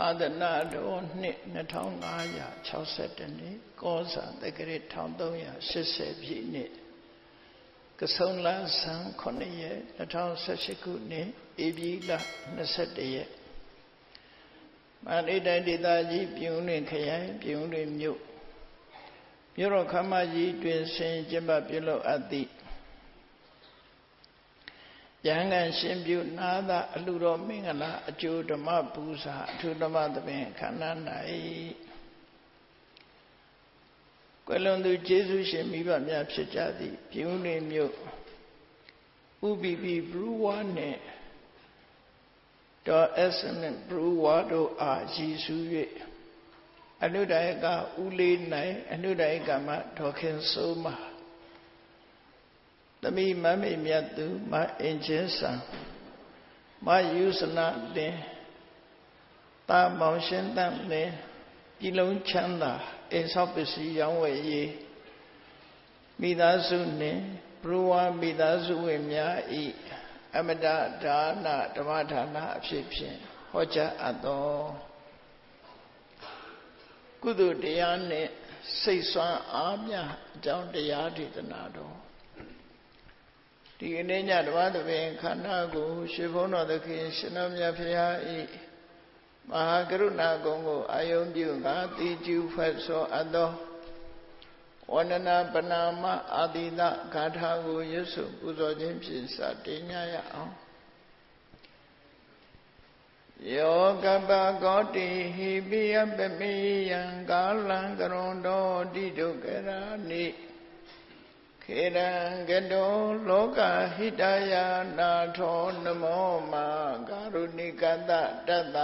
သာသနာတော်နှစ်2560နှစ်ကောဇာတက္ကရာ1380ပြည့်နှစ်ကဆုံလဆန်း9ရက်2018ခုနှစ်ဧပြီလ21ရက်မန္တလေးတိုင်းဒေသကြီးပြည်ဦးလွင်ခရိုင်ပြည်ဦးလွင်မြို့တော်ခမ်းမကြီးတွင်ဆင်ကျင်းပပြုလုပ်အပ်သည့်ယဟန်ကရှင်ပြုနာသအလှတော်မင်္ဂလာအကျိုးဓမ္မပူဇာအထူးဓမ္မသဘင်ခန္ဓာ၌ကွယ်လွန်သူကျေးဇူးရှင်မိဘများဖြစ်ကြသည့်ပြည်ဦးလွင်မြို့ဥပီပီဘရူဝါနှင့်ဒေါ်အက်စနဘရူဝါတို့အားရည်စူး၍အနုဒယကဦးလေးနိုင်အနုဒယကမဒေါ်ခင်စိုးမသမီးမမေမြတ်သူမအင်ချင်းဆံမယူစနာလင်တာမောင်ရှင်တန်လင်ပြည်လုံးချမ်းသာအိမ်ဆောက်ပစ္စည်းရောင်းဝယ်ရေးမိသားစုနှင့်ဘရူဝါမိသားစုဝင်များဤအမတဒါနဓမ္မဌာနအဖြစ်ဖြင့်ဟောကြားအပ်သောကုသိုလ်တရားနှင့်စိတ်ဆွမ်းအားများအကြောင်းတရားဒေသနာတော်ဒီကနေ့ညဓမ္မသဘင်ခန္ဓာကိုရွှေဘုန်းတော်သခင်ရှင်တော်မြတ်ဖရာဤမဟာကရုဏာကုံကိုအာယုံပြုငါတိကျူဖတ်ဆိုအပ်သောဝန္ဒနာပနာမအာတိတဂါထာကိုရွတ်ဆိုပူဇော်ခြင်းဖြင့်စတင်ညရအောင်ယောကပကောတိဟိပိယပမေယံကာလံကရွန်တောတိဒုက္ခရာနိခေရံကတောလောကဟိတယနာထောနမောမာကာရုဏိကတတတ္တ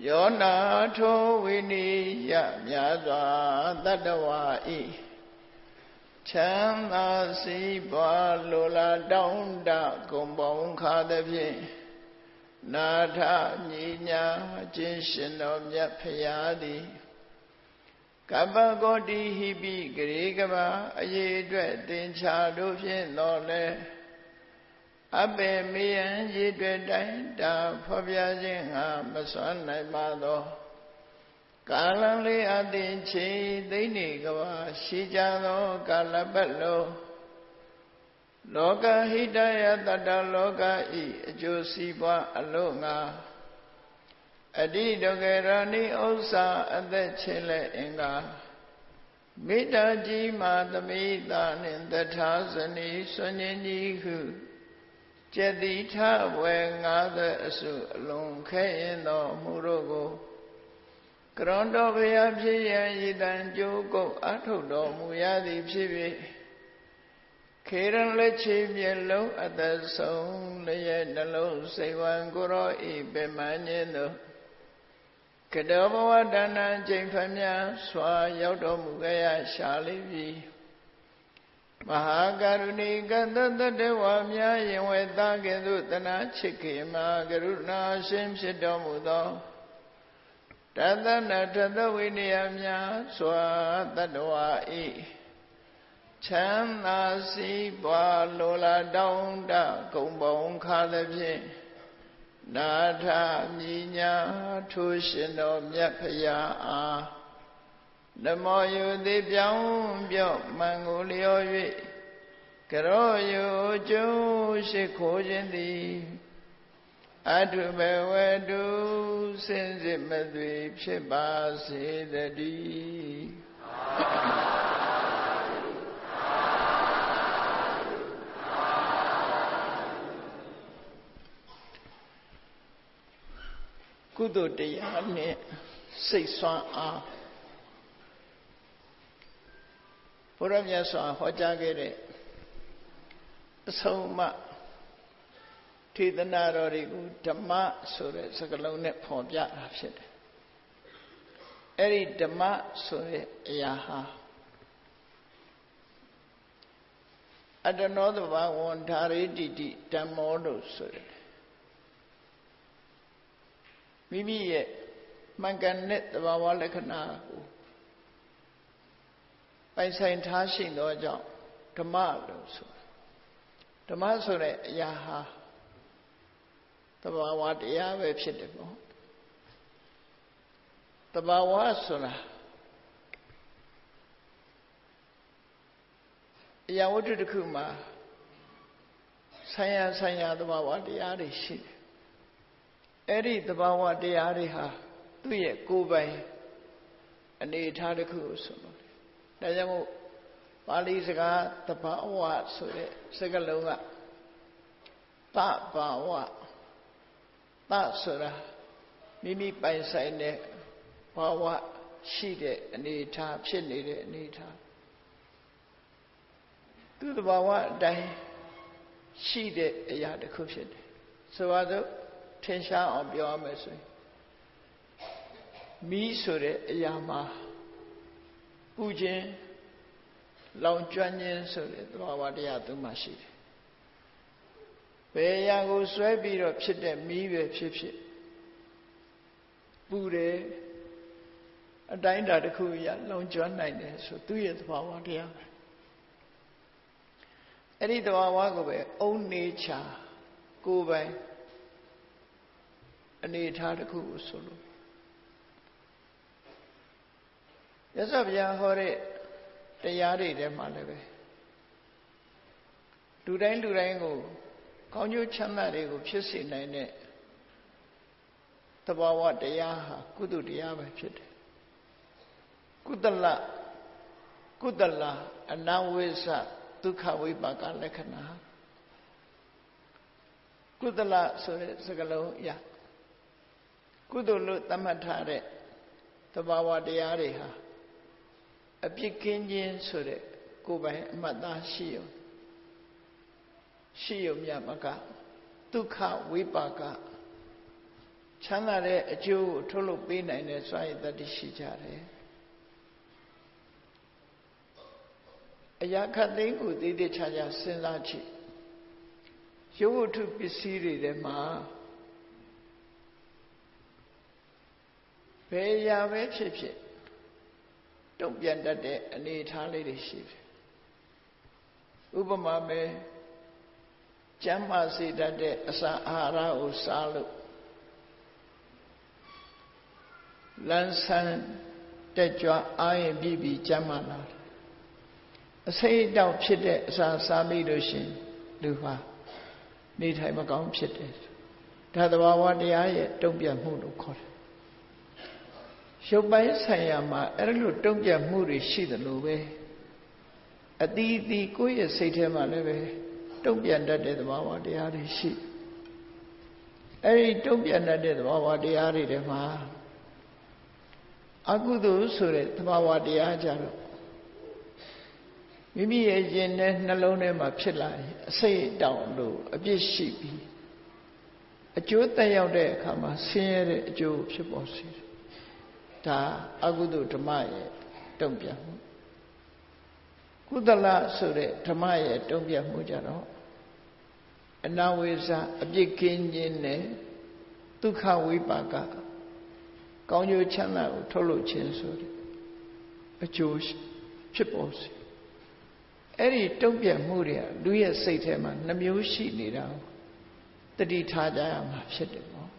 ယောနာထောဝိနိယမြတ်စွာတတ္တဝါဤချမ်းသာစီးပွားလိုလားတောင်းတဂုံပေါင်းခါသဖြင့်နာထညီညာခြင်းရှင်တော်မြတ်ဖရာသည်ကပ္ပကောတိဟိပိဂရေကဘာအရေးအတွက်တင်ချာတို့ဖြင့်တော်လဲအပေမေယံရေတွေ့တိုင်းတာဖော်ပြခြင်းငါမစွမ်းနိုင်ပါသောကာလလေးအသင်ချေသိနေကဘာရှိကြသောကာလပတ်လုံးလောကဟိတယတတ္တလောကဤအကျိုးစီးပွားအလို့ငါအတိဒုက္ခရာနိဥစ္စာအသက်ချင်းလဲအင်္ဂါမေတ္တာကြီးမာသမိတာနှင့်တထာဇနီဆွန်ញင်းကြီးဟုကျက်တိထဝေ50အစုအလုံးခဲရင်တော်မူတို့ကိုကရွန်တော်ဘုရားဖြစ်ရန်ဤတန်ကြိုးကုတ်အထုတ်တော်မူရသည်ဖြစ်၍ခေရန်လက်ချေမျက်လုံးအသက်ဆုံးလျက်နှလုံးစိတ်ဝံကိုရောဤပင်မညင်းတို့ကတောဘဝတဏ္ဍချိန်ဖျားစွာရောက်တော်မူကြရရှာလိပြီမဟာကရုဏီကတတတဝါများရင်ဝေသားကဲ့သို့တနာချစ်ခေမှာကရုဏာရှင်ဖြစ်တော်မူသောတသနာထသဝိနည်းများစွာတတ္တဝါဤချမ်းသာစီးပွားလိုလားတောင်းတဂုံပေါင်းခါသဖြင့်နာထမြညာထိုးရှင်တော်မြတ်ဖရာအားနမောယုတိပြောင်းပြော့မှန်ကိုလျော်၍ကရောယုကျိုးရှိခိုးခြင်းသည်အထုဘဝတုစင်စစ်မသွေဖြစ်ပါစေတည်းကုသိုလ်တရားနှင့်စိတ်ဆွမ်းအားဘုရားမြတ်စွာဟောကြားခဲ့တဲ့အဆုံးအမထေသနာတော်တွေကိုဓမ္မဆိုတဲ့စကားလုံးနဲ့ဖော်ပြတာဖြစ်တယ်။အဲ့ဒီဓမ္မဆိုတဲ့အရာဟာအတ္တနောသဘာဝံဓာရိတိတိဓမ္မောလို့ဆိုတယ်မိမိရဲ့မှန်ကန်တဲ့သဘာဝလက္ခဏာကိုပိုင်ဆိုင်ထားရှိသောကြောင့်ဓမ္မလို့ဆိုဓမ္မဆိုတဲ့အရာဟာ သဘာဝတရားပဲဖြစ်တယ်ပေါ့သဘာဝဆိုတာအရာဝတ္ထုတစ်ခုမှာဆိုင်ရာသဘာဝတရားတွေရှိတယ်အဲ့ဒီသဘာဝတရားတွေဟာသူ့ရဲ့ကိုယ်ပိုင်အနေအထားတစ်ခုကိုဆိုလို့ဒါကြောင့်မို့ပါဠိစကားသဘာဝဆိုတဲ့စကားလုံးကသဘာဝသဆိုတာမိမိပိုင်ဆိုင်တဲ့ဘာဝရှိတဲ့အနေအထားဖြစ်နေတဲ့အနေအထားသူ့သဘာဝအတိုင်းရှိတဲ့အရာတစ်ခုဖြစ်တယ်ဆိုပါစို့ထင်ရှားအောင်ပြောရမယ်ဆိုရင်မီးဆိုတဲ့အရာမှာပူခြင်းလောင်ကျွမ်းခြင်းဆိုတဲ့သဘာဝတရားသူမှရှိတယ်ဘယ်အရာကိုဆွဲပြီးတော့ဖြစ်တဲ့မီးပဲဖြစ်ဖြစ်ပူတယ်အတိုင်းအတာတစ်ခုအရာလောင်ကျွမ်းနိုင်တယ်ဆိုသူ့ရဲ့သဘာဝတရားပဲအဲ့ဒီသဘာဝကိုပဲအုံနေချာကိုယ်ပိုင်အနေအထားတစ်ခုကိုဆိုလို့ရသော်ဗျာဟောတဲ့တရားတွေထဲမှာလည်းပဲလူတိုင်းကိုကောင်းကျိုးချမ်းသာတွေကိုဖြစ်စေနိုင်တဲ့သဘာဝတရားဟာကုသတရားပဲဖြစ်တယ်ကုသလအနဝိသဒုက္ခဝိပါကလက္ခဏာကုသလဆိုတဲ့စကားလုံးအရာကုသိုလ်လို့သတ်မှတ်ထားတဲ့သဘာဝတရားတွေဟာအပြစ်ကင်းခြင်းဆိုတဲ့ကိုယ်ပိုင်အမှတ်သားရှိရုံမြတ်မကဒုက္ခဝိပါကချမ်းသာတဲ့အကျိုးကိုထုတ်လုပ်ပေးနိုင်တဲ့စွမ်းရည်တတ္တိရှိကြတယ်အရာခတ်သိမ်းကိုသေးသေးချာချာစဉ်းစားကြည့်ရုပ်ဝတ္ထုပစ္စည်းတွေထဲမှာဘယ်အရာပဲဖြစ်ဖြစ်တုံ့ပြန်တတ်တဲ့အနေအထားလေးတွေရှိတယ်ဥပမာပဲကျမ်းမာစေတတ်တဲ့အစာအာဟာရကိုစားလို့လန်းဆန်းတက်ကြွအားရင်ပြီးကျမ်းမာလာတယ်အစိတ်အတောက်ဖြစ်တဲ့အစာစားပြီးလို့ရှိရင်လူဟာနေထိုင်မကောင်းဖြစ်တယ်ဒါသဘာဝတရားရဲ့တုံ့ပြန်မှုလို့ခေါ်တယ်ရုပ်ပိုင်းဆိုင်ရာမှာအဲ့လိုတုံ့ပြန်မှုတွေရှိတယ်လို့ပဲအတီးတီကိုယ့်ရဲ့စိတ်ထဲမှာလည်းပဲတုံ့ပြန်တတ်တဲ့သဘာဝတရားတွေရှိအဲ့ဒီတုံ့ပြန်တတ်တဲ့သဘာဝတရားတွေထဲမှာအကုသိုလ်ဆိုတဲ့သဘာဝတရားကြတော့မိမိရဲ့ရင်ထဲနှလုံးထဲမှာဖြစ်လာရင်အစိတ်အတောက်လို့အပြစ်ရှိပြီးအကျိုးတက်ရောက်တဲ့အခါမှာဆင်းရဲတဲ့အကျိုးဖြစ်ပေါ်စေတယ်ဒါအကုသိုလ်ဓမ္မရဲ့တုံ့ပြန်မှုကုသလဆိုတဲ့ဓမ္မရဲ့တုံ့ပြန်မှုကြတော့အနဝိဇ္ဇအပြစ်ကင်းခြင်းနဲ့ဒုက္ခဝိပါကကောင်းကျိုးချမ်းသာကိုထုတ်လုပ်ခြင်းဆိုတဲ့အကျိုးဖြစ်ပေါ်စေအဲ့ဒီတုံ့ပြန်မှုတွေကလူရဲ့စိတ်ထဲမှာနှမျိုးရှိနေတာကိုတတိထားကြရမှာဖြစ်တယ်ပေါ့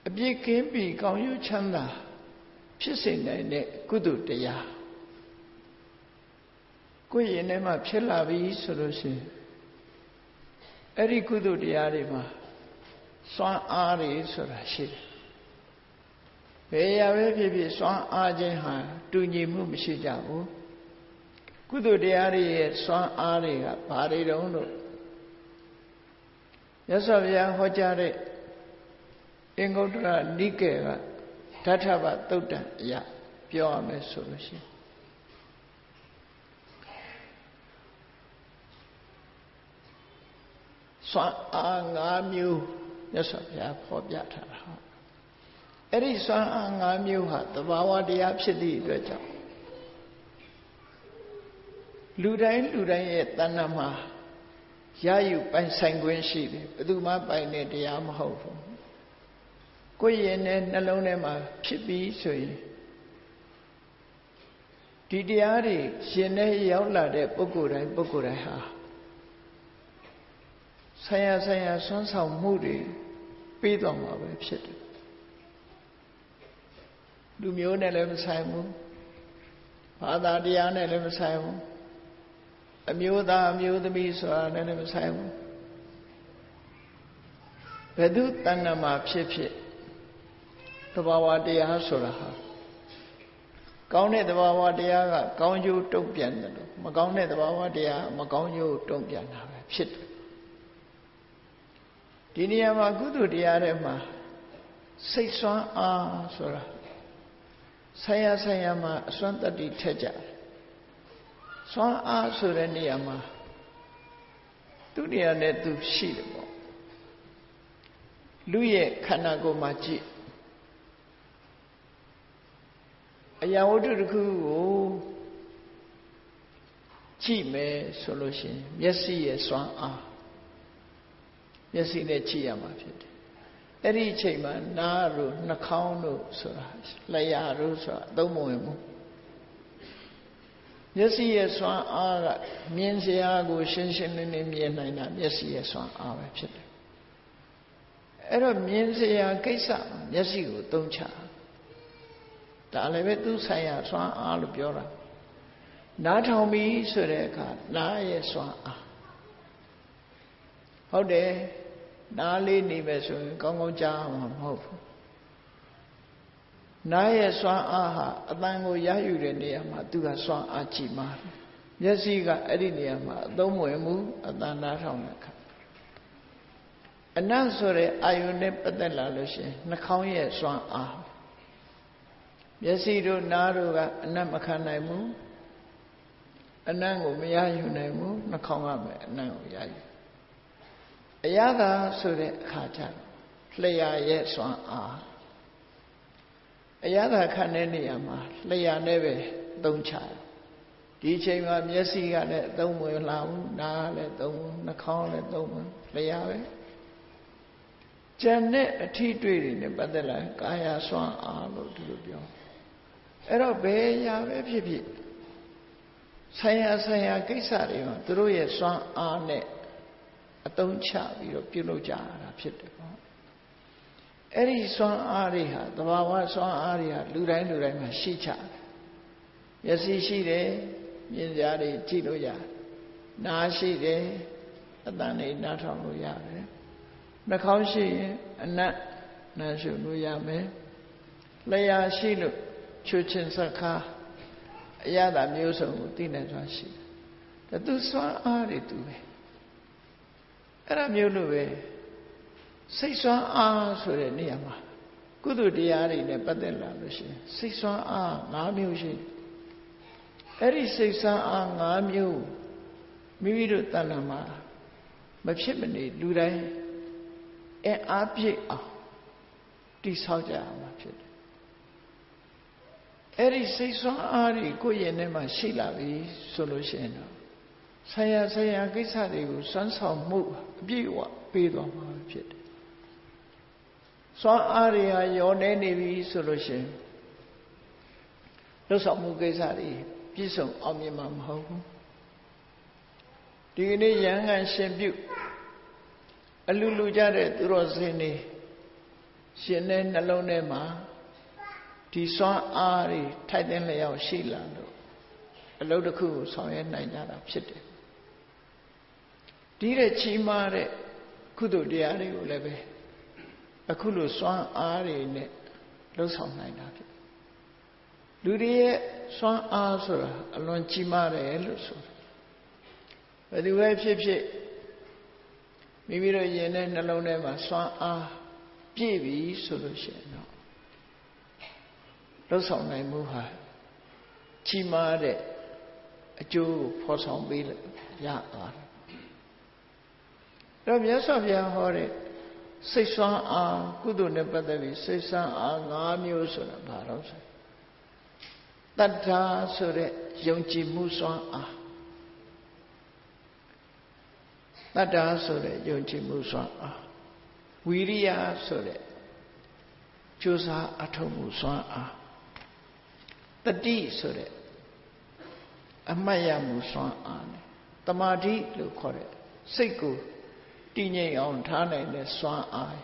အပြစ်ကင်းပြီးကောင်းကျိုးချမ်းသာဖြစ်စေနိုင်တဲ့ကုသိုလ်တရားကိုယ်ရင်ထဲမှာဖြစ်လာပြီဆိုလို့ရှိရင်အဲ့ဒီကုသိုလ်တရားတွေမှာစွမ်းအားတွေဆိုတာရှိတယ်ဘယ်ရာပဲဖြစ်ဖြစ်စွမ်းအားခြင်းဟာတူညီမှုမရှိကြဘူးကုသိုလ်တရားတွေရဲ့စွမ်းအားတွေကဘာတွေတုံးလို့မြတ်စွာဘုရားဟောကြားတဲ့အင်္ဂုတ္တရနိကေကဓဋ္ဌပသုတ်တံအရာပြောရမယ်ဆိုလို့ရှိရင်စွမ်းအား၅မျိုးမြတ်စွာဘုရားဖော်ပြထားတာဟုတ်အဲ့ဒီစွမ်းအား၅မျိုးဟာသဘာဝတရားဖြစ်သည့်အတွက်ကြောင့်လူတိုင်းရဲ့တဏ္ဍာမှာရယူပိုင်ဆိုင်ခွင့်ရှိတယ်ဘယ်သူမှပိုင်တဲ့တရားမဟုတ်ဘူးကိုယ်ရင်နဲ့နှလုံးထဲမှာဖြစ်ပြီးဆိုရင်ဒီတရားတွေရှင်ထဲရောက်လာတဲ့ပုဂ္ဂိုလ်တိုင်းဟာ ဆိုင်ရာစွမ်းဆောင်မှုတွေပေးတော်မှာပဲဖြစ်တယ်လူမျိုးနဲ့လည်းမဆိုင်ဘူးဘာသာတရားနဲ့လည်းမဆိုင်ဘူးအမျိုးသားအမျိုးသမီးဆိုတာနဲ့လည်းမဆိုင်ဘူးဘယ်သူတဏ္ဍမှာဖြစ်သဘာဝတရားဆိုတာဟာကောင်းတဲ့သဘာဝတရားကကောင်းကျိုးတုံ့ပြန်တယ်လို့မကောင်းတဲ့သဘာဝတရားမကောင်းကျိုးတုံ့ပြန်တာပဲဖြစ်တယ်ဒီနေရာမှာကုသိုလ်တရားတွေမှာစိတ်ဆွမ်းအားဆိုတာဆိုင်ရာမှာအစွမ်းတတ္တိထက်ကြတယ်ဆွမ်းအားဆိုတဲ့နေရာမှာသူနေရာနဲ့သူရှိတယ်ပေါ့လူရဲ့ခန္ဓာကိုယ်မှာကြည့်အရာဝတ္ထုတစ်ခုကိုကြည့်မယ်ဆိုလို့ရှိရင်မျက်စိရဲ့စွမ်းအားမျက်စိနဲ့ကြည့်ရမှာဖြစ်တယ်အဲ့ဒီအချိန်မှာနားတို့နှာခေါင်းတို့ဆိုတာလျှာတို့ဆိုတာအသုံးမဝင်ဘူးမျက်စိရဲ့စွမ်းအားကမြင်စရာကိုရှင်းရှင်းလင်းလင်းမြင်နိုင်တာမျက်စိရဲ့စွမ်းအားပဲဖြစ်တယ်အဲ့တော့မြင်စရာကိစ္စမျက်စိကိုသုံးချဒါလည်းပဲသူဆိုင်ရာစွမ်းအားလို့ပြောတာနားထောင်ပြီးဆိုတဲ့အခါနားရဲ့စွမ်းအားဟုတ်တယ်နားလေးနေပဲဆိုရင်ကောင်းကောင်းကြားမှာမဟုတ်ဘူးနားရဲ့စွမ်းအားဟာအတန်ကိုရယူတဲ့နေရာမှာသူကစွမ်းအားကြီးမားတယ်မျက်စိကအဲ့ဒီနေရာမှာအသုံးဝင်မှုအတန်နားထောင်တဲ့အခါအနတ်ဆိုတဲ့အာယုန်နဲ့ပတ်သက်လာလို့ရှိရင်နှာခေါင်းရဲ့စွမ်းအားမျက်စိတို့နားတို့ကအနတ်မခံနိုင်ဘူးအနတ်ကိုမရယူနိုင်ဘူးနှာခေါင်းကပဲအနတ်ကိုရယူအရသာဆိုတဲ့အခါကျတော့လျှာရဲ့စွမ်းအားအရသာခံတဲ့နေရာမှာလျှာနဲ့ပဲသုံးချဒီအချိန်မှာမျက်စိကလည်းသုံးဝင်လာဘူးနားလည်းသုံးဘူးနှာခေါင်းလည်းသုံးဘူးလျှာပဲကျန်တဲ့အထီးတွေ့တွေနဲ့ပတ်သက်လာကာယစွမ်းအားလို့ဒီလိုပြောအဲ့တော့ဘယ်ရာပဲဖြစ်ဖြစ်ဆိုင်ရာကိစ္စတွေမှာသူတို့ရဲ့စွမ်းအားနဲ့အသုံးချပြီးတော့ပြုလုပ်ကြတာဖြစ်တယ်ပေါ့အဲ့ဒီစွမ်းအားတွေဟာသဘာဝစွမ်းအားတွေဟာလူတိုင်းမှာရှိချတယ်မျက်စိရှိတယ်မြင်စရာတွေကြည့်လို့ရတယ်နားရှိတယ်အသံတွေနားထောင်လို့ရတယ်နှာခေါင်းရှိရင်အနတ်နားရှုလို့ရမယ်လျှာရှိလို့ချွတ်ချင်းစခါအရသာမျိုးစုံကိုသိနိုင်စွာရှိတယ်သူစွမ်းအားတွေသူပဲအဲ့ဒါမျိုးလို့ပဲစိတ်စွမ်းအားဆိုတဲ့နေရာမှာကုသိုလ်တရားတွေနဲ့ပတ်သက်လာလို့ရှိရင်စိတ်စွမ်းအား၅မျိုးရှိအဲ့ဒီစိတ်စွမ်းအား၅မျိုးမိမိတို့တဏ္ဍာမှာမဖြစ်မနေလူတိုင်းအားပြည့်အောင်တိဆောက်ကြရမှာဖြစ်တယ်အဲ့ဒီစိတ်စွမ်းအားတွေကိုယ့်ရဲ့ထဲမှာရှိလာပြီဆိုလို့ရှိရင်တော့ဆရာကိစ္စတွေကိုစွမ်းဆောင်မှုအပြည့်အဝပေးသွားမှာဖြစ်တယ်စွမ်းအားတွေဟာရောနေနေပြီဆိုလို့ရှိရင်လှုပ်ဆောင်မှုကိစ္စတွေပြည့်စုံအောင်မြင်မှာမဟုတ်ဘူးဒီကနေ့ရဟန်းကရှင်ပြုအလူကြတဲ့သူတော်စင်တွေရှင်တဲ့နှလုံးထဲမှာဒီစွမ်းအားတွေထိုက်တဲ့လျောက်ရှိလာလို့အလုပ်တစ်ခုကိုဆောင်ရွက်နိုင်ကြတာဖြစ်တယ်ဒီတဲ့ချီးမားတဲ့ကုသိုလ်တရားတွေကိုလည်းပဲအခုလိုစွမ်းအားတွေနဲ့လှုပ်ဆောင်နိုင်တာဖြစ်လူတွေရဲ့စွမ်းအားဆိုတာအလွန်ကြီးမားတယ်လို့ဆိုတာဘယ်သူပဲဖြစ်ဖြစ်မိမိတို့ယင်တဲ့နှလုံးထဲမှာစွမ်းအားပြည့်ပြီဆိုလို့ရှိရင်တော့လှုပ်ဆောင်နိုင်မှုဟာကြီးမားတဲ့အကျိုးဖော်ဆောင်ပေးလို့ရသွားတယ်တော့မြတ်စွာဘုရားဟောတဲ့စိတ်စွမ်းအားကုသိုလ်နဲ့ပတ်သက်ပြီးစိတ်စွမ်းအား၅မျိုးဆိုတာဘာလို့ဆိုတတ္ထာဆိုတဲ့ယုံကြည်မှုစွမ်းအားတတ္ထာဆိုတဲ့ယုံကြည်မှုစွမ်းအားဝီရိယဆိုတဲ့ကြိုးစားအထောက်မှုစွမ်းအားတတိဆိုတဲ့အမှတ်ရမှုစွမ်းအားနဲ့တမာတိလို့ခေါ်တဲ့စိတ်ကို တည်ငြိမ်အောင်ထားနိုင်တဲ့စွမ်းအား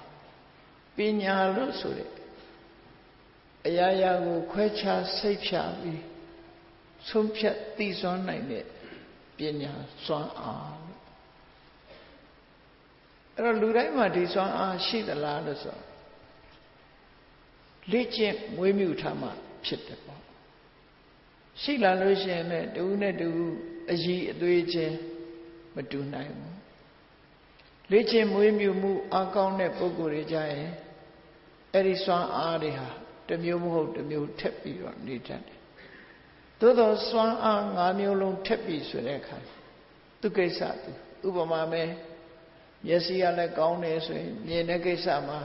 ပညာလို့ဆိုတဲ့အရာရာကိုခွဲခြားစိတ်ဖြာပြီးဆုံးဖြတ်သိစွမ်းနိုင်တဲ့ပညာစွမ်းအားအဲ့တော့လူတိုင်းမှာဒီစွမ်းအားရှိသလားလို့ဆိုလေ့ကျင့်မွေးမြူထားမှဖြစ်တယ်ပေါ့ရှိလာလို့ရှိရင်လည်းတူနဲ့တူအည်အသွေးချင်းမတူနိုင်ဘူးလေ့ကျင့်မွေးမြူမှုအားကောင်းတဲ့ပုဂ္ဂိုလ်တွေကြရင်အဲ့ဒီစွမ်းအားတွေဟာတစ်မျိုးမဟုတ်တစ်မျိုးထက်ပြီးတော့နေတတ်တယ်သို့သောစွမ်းအား၅မျိုးလုံးထက်ပြီးဆိုတဲ့အခါသူကိစ္စသူဥပမာမဲ့မျက်စိကလည်းကောင်းတယ်ဆိုရင်မြင်တဲ့ကိစ္စမှာ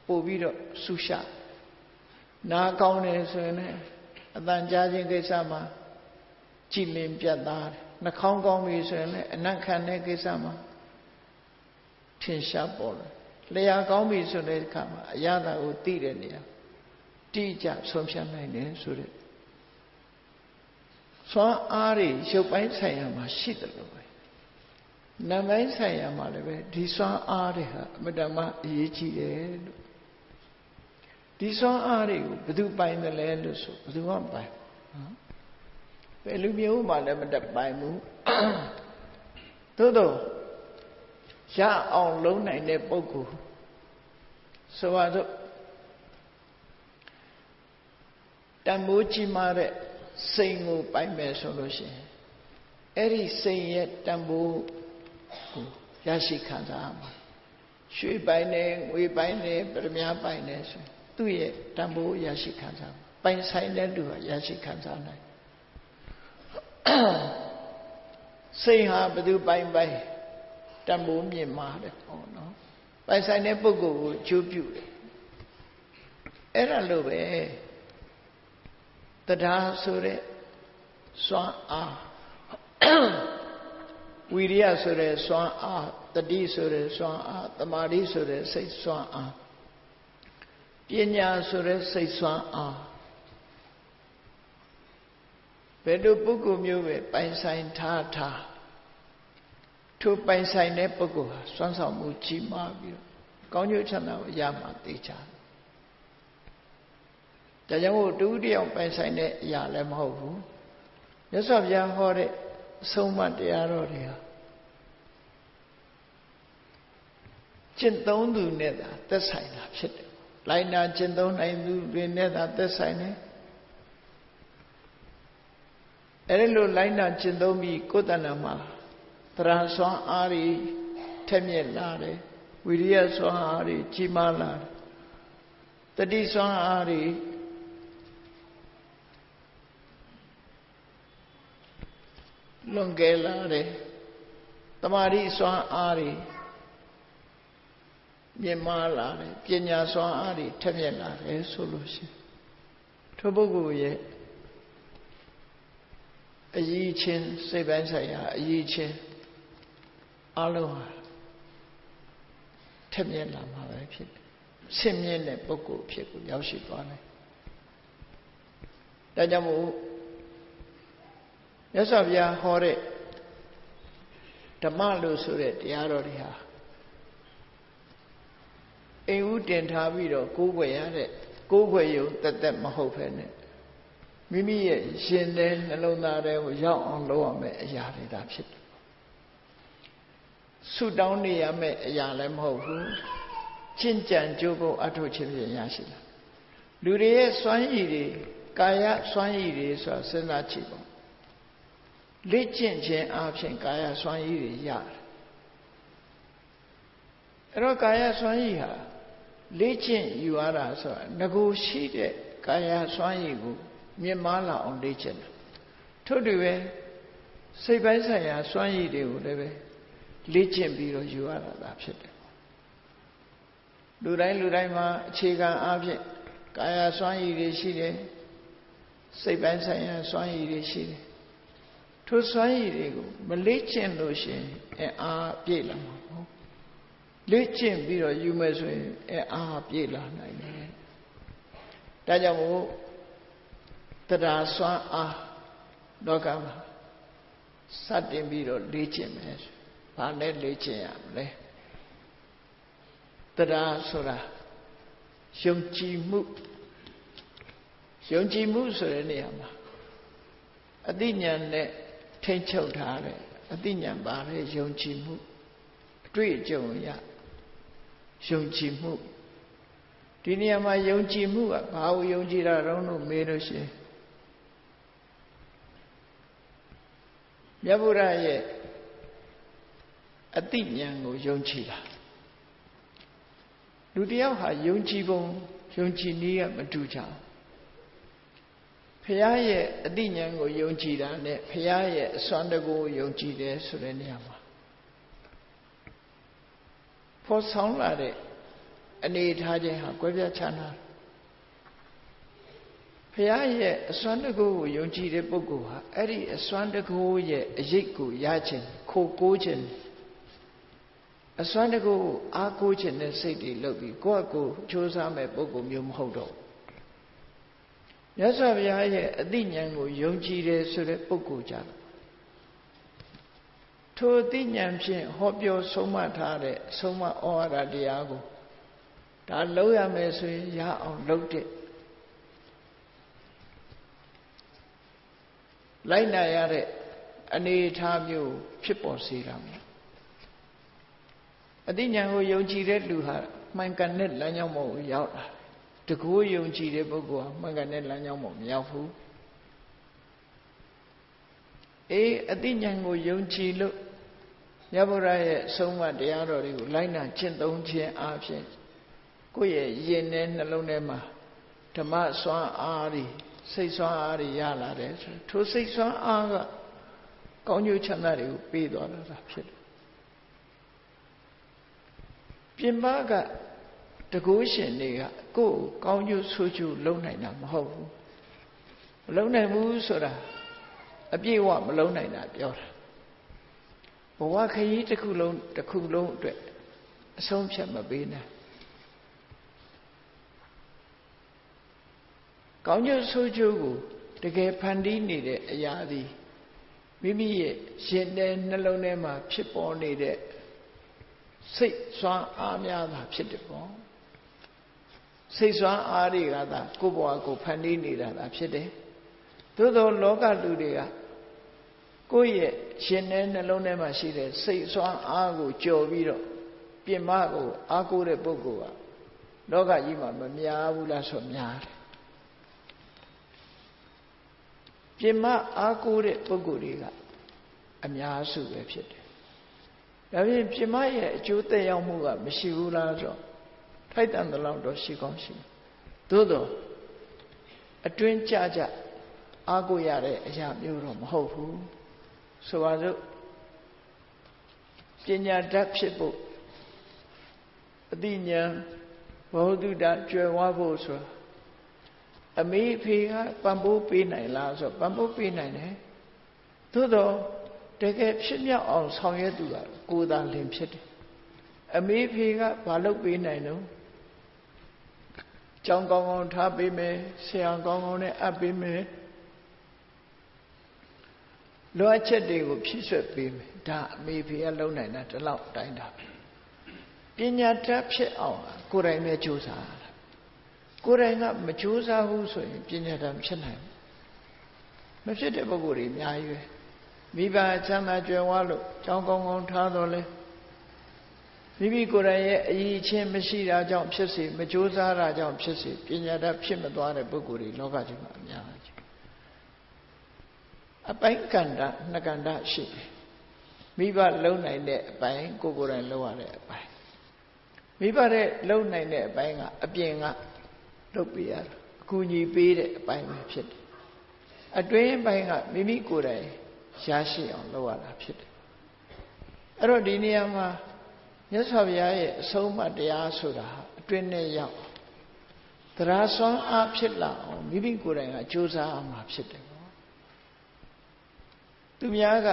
ပို့ပြီးတော့ဆူရှနားကောင်းတယ်ဆိုရင်လည်းအတန်ကြားခြင်းကိစ္စမှာကြည်လင်ပြတ်သားတယ်နှာခေါင်းကောင်းပြီဆိုရင်လည်းအနံ့ခံတဲ့ကိစ္စမှာထင်ရှားပေါ်တယ်လျှာကောင်းပြီဆိုတဲ့အခါမှာအရသာကိုသိတဲ့နေရာတိကျဆုံးဖြတ်နိုင်တယ်ဆိုတဲ့စွမ်းအားတွေရုပ်ပိုင်းဆိုင်ရာမှာရှိတယ်လို့ပဲနာမ်ပိုင်းဆိုင်ရာမှာလည်းပဲဒီစွမ်းအားတွေဟာအမတ္တမအရေးကြီးတယ်လို့ဒီစွမ်းအားတွေကိုဘယ်သူပိုင်တယ်လဲလို့ဆိုဘယ်သူမှမပိုင်ဘယ်လူမျိုးမှလည်းမတတ်ပိုင်ဘူးသို့တော့ရအောင်လုံးနိုင်တဲ့ပုဂ္ဂိုလ်ဆိုပါတော့တန်ဖိုးကြီးမားတဲ့စိတ်ကိုပိုင်မယ်ဆိုလို့ရှိရင်အဲ့ဒီစိတ်ရဲ့တန်ဖိုးကိုရရှိခံစားရမှာရွှေပိုင်တယ်ငွေပိုင်တယ်ပရမညာပိုင်တယ်ဆိုရင်သူ့ရဲ့တန်ဖိုးရရှိခံစားပိုင်ဆိုင်တဲ့လူကရရှိခံစားနိုင်စိတ်ဟာဘယ်သူပိုင်တန်ဖိုးမြင့်မာတယ်ဟောနော်ပိုင်ဆိုင်တဲ့ပုဂ္ဂိုလ်ကိုအကျိုးပြုတယ်အဲ့ဒါလို့ပဲတရားဆိုတဲ့စွမ်းအားဝိရိယဆိုတဲ့စွမ်းအားတတိဆိုတဲ့စွမ်းအားသမာဓိဆိုတဲ့စိတ်စွမ်းအားပညာဆိုတဲ့စိတ်စွမ်းအားဘယ်လိုပုဂ္ဂိုလ်မျိုးပဲပိုင်ဆိုင်ထားထိုပိုင်ဆိုင်တဲ့ပုဂ္ဂိုလ်ဟာစွမ်းဆောင်မှုကြီးမားပြီးတော့ကောင်းကျိုးချမ်းသာကိုရမှသိကြတယ်ဒါကြောင့်မို့တူတယောက်ပိုင်ဆိုင်တဲ့အရာလည်းမဟုတ်ဘူးမြတ်စွာဘုရားဟောတဲ့အဆုံးအမတရားတော်တွေဟာကျင့်သုံးသူနဲ့သာသက်ဆိုင်တာဖြစ်တယ်လိုက်နာကျင့်သုံးနိုင်သူတွေနဲ့သာသက်ဆိုင်တယ်အဲဒီလိုလိုက်နာကျင့်သုံးပြီးကိုယ်တဏ္ဍာမှာသရံစွမ်းအားတွေထက်မြက်လာတယ်ဝိရိယစွမ်းအားတွေကြီးမားလာတယ်တတိစွမ်းအားတွေလွန်ကဲလာတယ်တမာတိစွမ်းအားတွေမြင့်မားလာတယ်ပညာစွမ်းအားတွေထက်မြက်လာတယ်ဆိုလို့ရှိရင်ထိုပုဂ္ဂိုလ်ရဲ့အရေးချင်းစိတ်ပိုင်းဆိုင်ရာအရေးချင်းအလုံးဟာထက်မြက်လာမှာပဲဖြစ်တယ်ဆင့်မြင့်တဲ့ပုဂ္ဂိုလ်ဖြစ်ကိုရောက်ရှိသွားတယ်ဒါကြောင့်မို့မြတ်စွာဘုရားဟောတဲ့ဓမ္မလို့ဆိုတဲ့တရားတော်တွေဟာအိမ်ဦးတင်ထားပြီးတော့ကိုးကွယ်ရတဲ့ကိုးကွယ်ရုံတက်မဟုတ်ဘဲနဲ့မိမိရဲ့ရှင်တဲ့နှလုံးသားထဲကိုရောက်အောင်လုပ်ရမယ်အရာတွေဒါဖြစ်တယ်ဆုတောင်းနေရမယ့်အရာလည်းမဟုတ်ဘူးကျင့်ကြံကြိုးပမ်းအထောက်ခြင်းဖြင့်ရရှိတာလူတွေရဲ့စွမ်းရည်တွေကာယစွမ်းရည်တွေဆိုတာစဉ်းစားကြည့်ပါလေ့ကျင့်ခြင်းအပြင်ကာယစွမ်းရည်တွေရတယ်အဲ့တော့ကာယစွမ်းရည်ဟာလေ့ကျင့်ယူရတာဆိုတာငကိုရှိတဲ့ကာယစွမ်းရည်ကိုမြင့်မားလာအောင်လေ့ကျင့်တာထို့တူပဲစိတ်ပိုင်းဆိုင်ရာစွမ်းရည်တွေကိုလည်းပဲလေ့ကျင့်ပြီးတော့ယူရတာသာဖြစ်တယ်လူတိုင်းမှာအခြေခံအပြင်ကာယစွမ်းရည်တွေရှိတယ်စိတ်ပိုင်းဆိုင်ရာစွမ်းရည်တွေရှိတယ်ထိုစွမ်းရည်တွေကိုမလေ့ကျင့်လို့ရှိရင်အားပြည့်လာမှာပေါ့လေ့ကျင့်ပြီးတော့ယူမယ်ဆိုရင်အားပြည့်လာနိုင်တယ်ဒါကြောင့်မို့တရားစွမ်းအားလောကမှာစတင်ပြီးတော့လေ့ကျင့်မယ် ဘာနဲ့လေ့ကျင့်ရမလဲတရားဆိုတာယုံကြည်မှုဆိုတဲ့နေရာမှာအသိဉာဏ်နဲ့ထိန်းချုပ်ထားတဲ့အသိဉာဏ်ပါတဲ့ယုံကြည်မှုအတွေ့အကြုံရယုံကြည်မှုဒီနေရာမှာယုံကြည်မှုကဘာကိုယုံကြည်တာတော့လို့မေးလို့ရှိရင်မြတ်ဗုဒ္ဓရဲ့အသိဉာဏ်ကိုယုံကြည်တာလူတယောက်ဟာယုံကြည်ပုံယုံကြည်နည်းကမတူကြဘူးဘုရားရဲ့အသိဉာဏ်ကိုယုံကြည်တာနဲ့ဘုရားရဲ့အစွမ်းတကူကိုယုံကြည်တယ်ဆိုတဲ့နေရာမှာဖော်ဆောင်လာတဲ့အနေထားခြင်းဟာကွဲပြားခြားနားဘုရားရဲ့အစွမ်းတကူကိုယုံကြည်တဲ့ပုဂ္ဂိုလ်ဟာအဲ့ဒီအစွမ်းတကူရဲ့အရေးကိုရခြင်းခိုကိုးခြင်းအစွမ်းတကူကိုအားကိုးခြင်းနဲ့စိတ်တွေလုပ်ပြီးကိုယ့်အကိုကြိုးစားမဲ့ပုဂ္ဂိုလ်မျိုးမဟုတ်တော့မြတ်စွာဘုရားရဲ့အသိဉာဏ်ကိုယုံကြည်တယ်ဆိုတဲ့ပုဂ္ဂိုလ်ကြတယ်ထိုအသိဉာဏ်ဖြင့်ဟောပြောဆုံးမထားတဲ့ဆုံးမဩဝါဒတရားကိုဒါလုံးရမယ်ဆိုရင်ရအောင်လုပ်တဲ့လိုက်နာရတဲ့အနေအထားမျိုးဖြစ်ပေါ်စေတာမျိုးအသိဉာဏ်ကိုယုံကြည်တဲ့လူဟာမှန်ကန်တဲ့လမ်းကြောင်းပေါ်ကိုရောက်လာတကူယုံကြည်တဲ့ပုဂ္ဂိုလ်ဟာမှန်ကန်တဲ့လမ်းကြောင်းပေါ်မရောက်ဘူးအသိဉာဏ်ကိုယုံကြည်လို့မြတ်ဗုဒ္ဓရဲ့အဆုံးအမတရားတော်တွေကိုလိုက်နာကျင့်သုံးခြင်းအပြင်ကိုယ့်ရဲ့ယင်နဲ့နှလုံးထဲမှာဓမ္မစွမ်းအားတွေစိတ်စွမ်းအားတွေရလာတယ်ဆိုထိုစိတ်စွမ်းအားကကောင်းကျိုးချမ်းသာတွေကိုပေးသွားတာဖြစ်တယ်ပြင်ပကတကူရှင်တွေကကိုယ်ကောင်းကျိုးဆိုးကျိုးလုပ်နိုင်တာမဟုတ်ဘူးမလုပ်နိုင်ဘူးဆိုတာအပြည့်အဝမလုပ်နိုင်တာပြောတာဘဝခရီးတစ်ခုလုံးအတွက်အဆုံးဖြတ်မပေးနိုင်ကောင်းကျိုးဆိုးကျိုးကိုတကယ်ဖန်တီးနေတဲ့အရာသည်မိမိရဲ့ရှင်တဲ့နှလုံးထဲမှာဖြစ်ပေါ်နေတဲ့စိတ်စွမ်းအားများတာဖြစ်တယ်ပေါ့စိတ်စွမ်းအားတွေကသာကိုယ့်ဘဝကိုဖန်တီးနေတာသာဖြစ်တယ်သို့သောလောကလူတွေကကိုယ့်ရဲ့ရှင်တဲ့နှလုံးထဲမှာရှိတဲ့စိတ်စွမ်းအားကိုကြော်ပြီးတော့ပြင်မကိုအားကိုးတဲ့ပုဂ္ဂိုလ်ကလောကကြီးမှာမများဘူးလားဆိုများတယ်ပြင်မအားကိုးတဲ့ပုဂ္ဂိုလ်တွေကအများစုပဲဖြစ်တယ်ဒါဖြင့်ပြင်မရဲ့အကျိုးသက်ရောက်မှုကမရှိဘူးလားဆိုထိုက်တန်သလောက်တော့ရှိကောင်းရှိသို့တော့အတွင်းကြကြအားကိုးရတဲ့အရာမျိုးတော့မဟုတ်ဘူးဆိုပါစို့ပညာတတ်ဖြစ်ဖို့အသိဉာဏ်ဘဝတုတ္တကျွယ်ဝဖို့ဆိုတာအမေအဖေကပံ့ပိုးပေးနိုင်လားဆိုပံ့ပိုးပေးနိုင်တယ်သို့တော့တကယ်ဖြစ်မြောက်အောင်ဆောင်ရွက်သူကကိုယ်သာလင်ဖြစ်တယ်အမေအဖေကဘာလုပ်ပေးနိုင်တော့ကျောင်းကောင်းကောင်းထားပေးမယ်ဆရာကောင်းကောင်းနဲ့အပ်ပေးမယ်လိုအပ်ချက်တွေကိုဖြည့်ဆွတ်ပေးမယ်ဒါအမေဖေကလုပ်နိုင်တာဒီလောက်တိုင်းတာပညာတတ်ဖြစ်အောင်ကိုယ်တိုင်ပဲကြိုးစားရတာကိုယ်တိုင်ကမကြိုးစားဘူးဆိုရင်ပညာတတ်ဖြစ်နိုင်မဖြစ်တဲ့ပုဂ္ဂိုလ်တွေအများကြီးပဲမိဘချမ်းသာကြွယ်ဝလို့ကျောင်းကောင်းကောင်းထားတော့လဲမိမိကိုယ်တိုင်ရဲ့အရေးချင်းမရှိတာကြောင့်ဖြစ်စေမကြိုးစားတာကြောင့်ဖြစ်စေပညာတတ်ဖြစ်မသွားတဲ့ပုဂ္ဂိုလ်တွေလောကကြီးမှာအများကြီးအပိုင်းကန္တာနှစ်ကန္တာရှိတယ်မိဘလုံနိုင်တဲ့အပိုင်းကိုယ်တိုင်လုံရတဲ့အပိုင်းမိဘတဲ့လုံနိုင်တဲ့အပိုင်းကအပြင်ကလုပ်ပေးရတာအကူအညီပေးတဲ့အပိုင်းပဲဖြစ်တယ်အတွင်းပိုင်းကမိမိကိုယ်တိုင်ရရှိအောင်လုပ်ရတာဖြစ်တယ်အဲ့တော့ဒီနေရာမှာမြတ်စွာဘုရားရဲ့အဆုံးအမတရားဆိုတာအတွင်းနဲ့ရောက်တရားစွမ်းအားဖြစ်လာအောင်မိမိကိုယ်တိုင်ကကြိုးစားအောင်မှာဖြစ်တယ်ပေါ့သူများက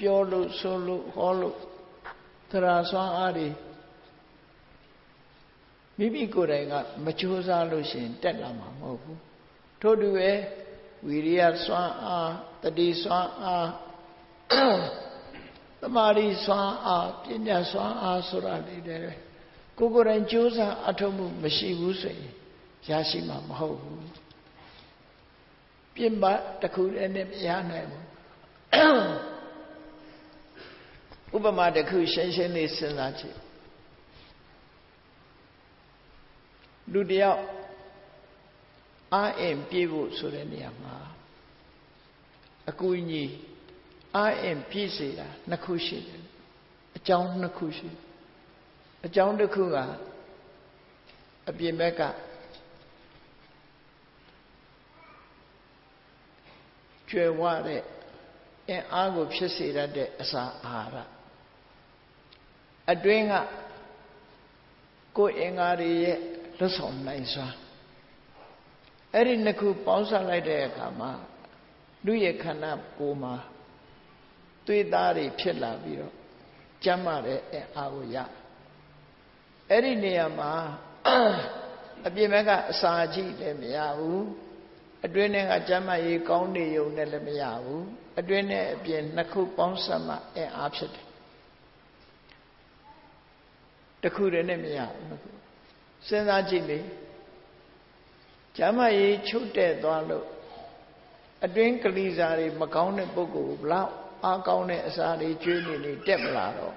ပြောလို့ဆိုလို့ဟောလို့တရားစွမ်းအားတွေမိမိကိုယ်တိုင်ကမကြိုးစားလို့ရှိရင်တက်လာမှာမဟုတ်ဘူးထို့တူပဲဝိရိယစွမ်းအားတတိစွမ်းအားသ မာဓိစွမ်းအားပညာစွမ်းအားဆိုတာလေးတည်းကိုယ်တိုင်ကြိုးစားအထောက်မှုမရှိဘူးဆိုရင်ရရှိမှာမဟုတ်ဘူးပြင်ပတစ်ခုတည်းနဲ့မရနိုင်ဘူးဥပမာတစ်ခုရှင်းရှင်းလေးစဉ်းစားကြည့်လူတယောက်အားအင်ပြည့်ဖို့ဆိုတဲ့နေရာမှာအကူအညီအားအင်ပြည့်စေတာနှစ်ခုရှိတယ်အကြောင်းနှစ်ခုရှိအကြောင်းတစ်ခုကအပြင်ဘက်ကကျွယ်ဝတဲ့အင်အားကိုဖြစ်စေတတ်တဲ့အစာအာဟာရအတွင်းကကိုယ်အင်္ဂါတွေရဲ့လွတ်ဆောင်နိုင်စွာအဲ့ဒီနှစ်ခုပေါင်းစပ်လိုက်တဲ့အခါမှာလူရဲ့ခန္ဓာကိုယ်မှာသွေးသားတွေဖြစ်လာပြီးတော့ကျန်းမာတဲ့အင်အားကိုရအဲ့ဒီနေရာမှာအပြင်ဘက်ကအစာကြီးလည်းမရဘူးအတွင်းထဲကကျန်းမာရေးကောင်းနေုံနဲ့လည်းမရဘူးအတွင်းနဲ့အပြင်နှစ်ခုပေါင်းစပ်မှအင်အားဖြစ်တယ်တစ်ခုတည်းနဲ့မရဘူးစဉ်းစားကြည့်လေကျမ်းမာရေးချုပ်တဲ့သွားလို့အတွင်းကလေးစားတွေမကောင်းတဲ့ပုဂ္ဂိုလ်ဘလောက်အားကောင်းတဲ့အစာတွေကျွေးနေနေတက်မလာတော့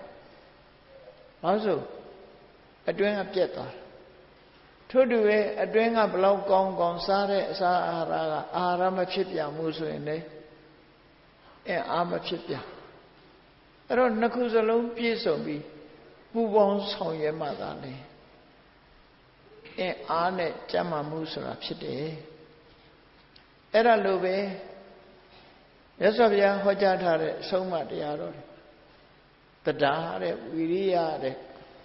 ဘာလို့အတွင်းကပြက်သွားထို့တူပဲအတွင်းကဘလောက်ကောင်းကောင်းစားတဲ့အစာအာဟာရကအာဟာရမဖြစ်ပြန်ဘူးဆိုရင်လေအားမဖြစ်ပြန်အဲ့တော့နှစ်ခုစလုံးပြည့်စုံပြီးပူပေါင်းဆောင်ရွက်မှသာလေအားနဲ့ကြမ်းမှမှုဆိုတာဖြစ်တယ်အဲ့ဒါလိုပဲမြတ်စွာဘုရားဟောကြားထားတဲ့အဆုံးအမတရားတော်တရားတဲ့ဝိရိယတဲ့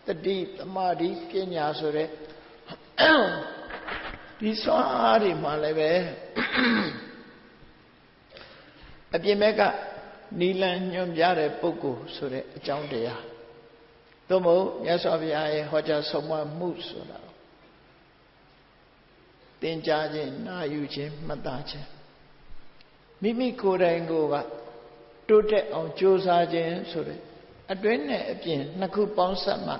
တတိသမာဓိပညာဆိုတဲ့ဒီစွမ်းအားတွေမှလည်းပဲအပြင်ဘက်ကနိလန်ညွှန်ပြတဲ့ပုဂ္ဂိုလ်ဆိုတဲ့အကြောင်းတရားသို့မဟုတ်မြတ်စွာဘုရားရဲ့ဟောကြားဆုံးမမှုဆိုတာသင်ကြားခြင်းနာယူခြင်းမှတ်သားခြင်းမိမိကိုယ်တိုင်ကိုယ်ကတိုးတက်အောင်ကြိုးစားခြင်းဆိုတဲ့အတွင်းနဲ့အပြင်နှစ်ခုပေါင်းစပ်မှ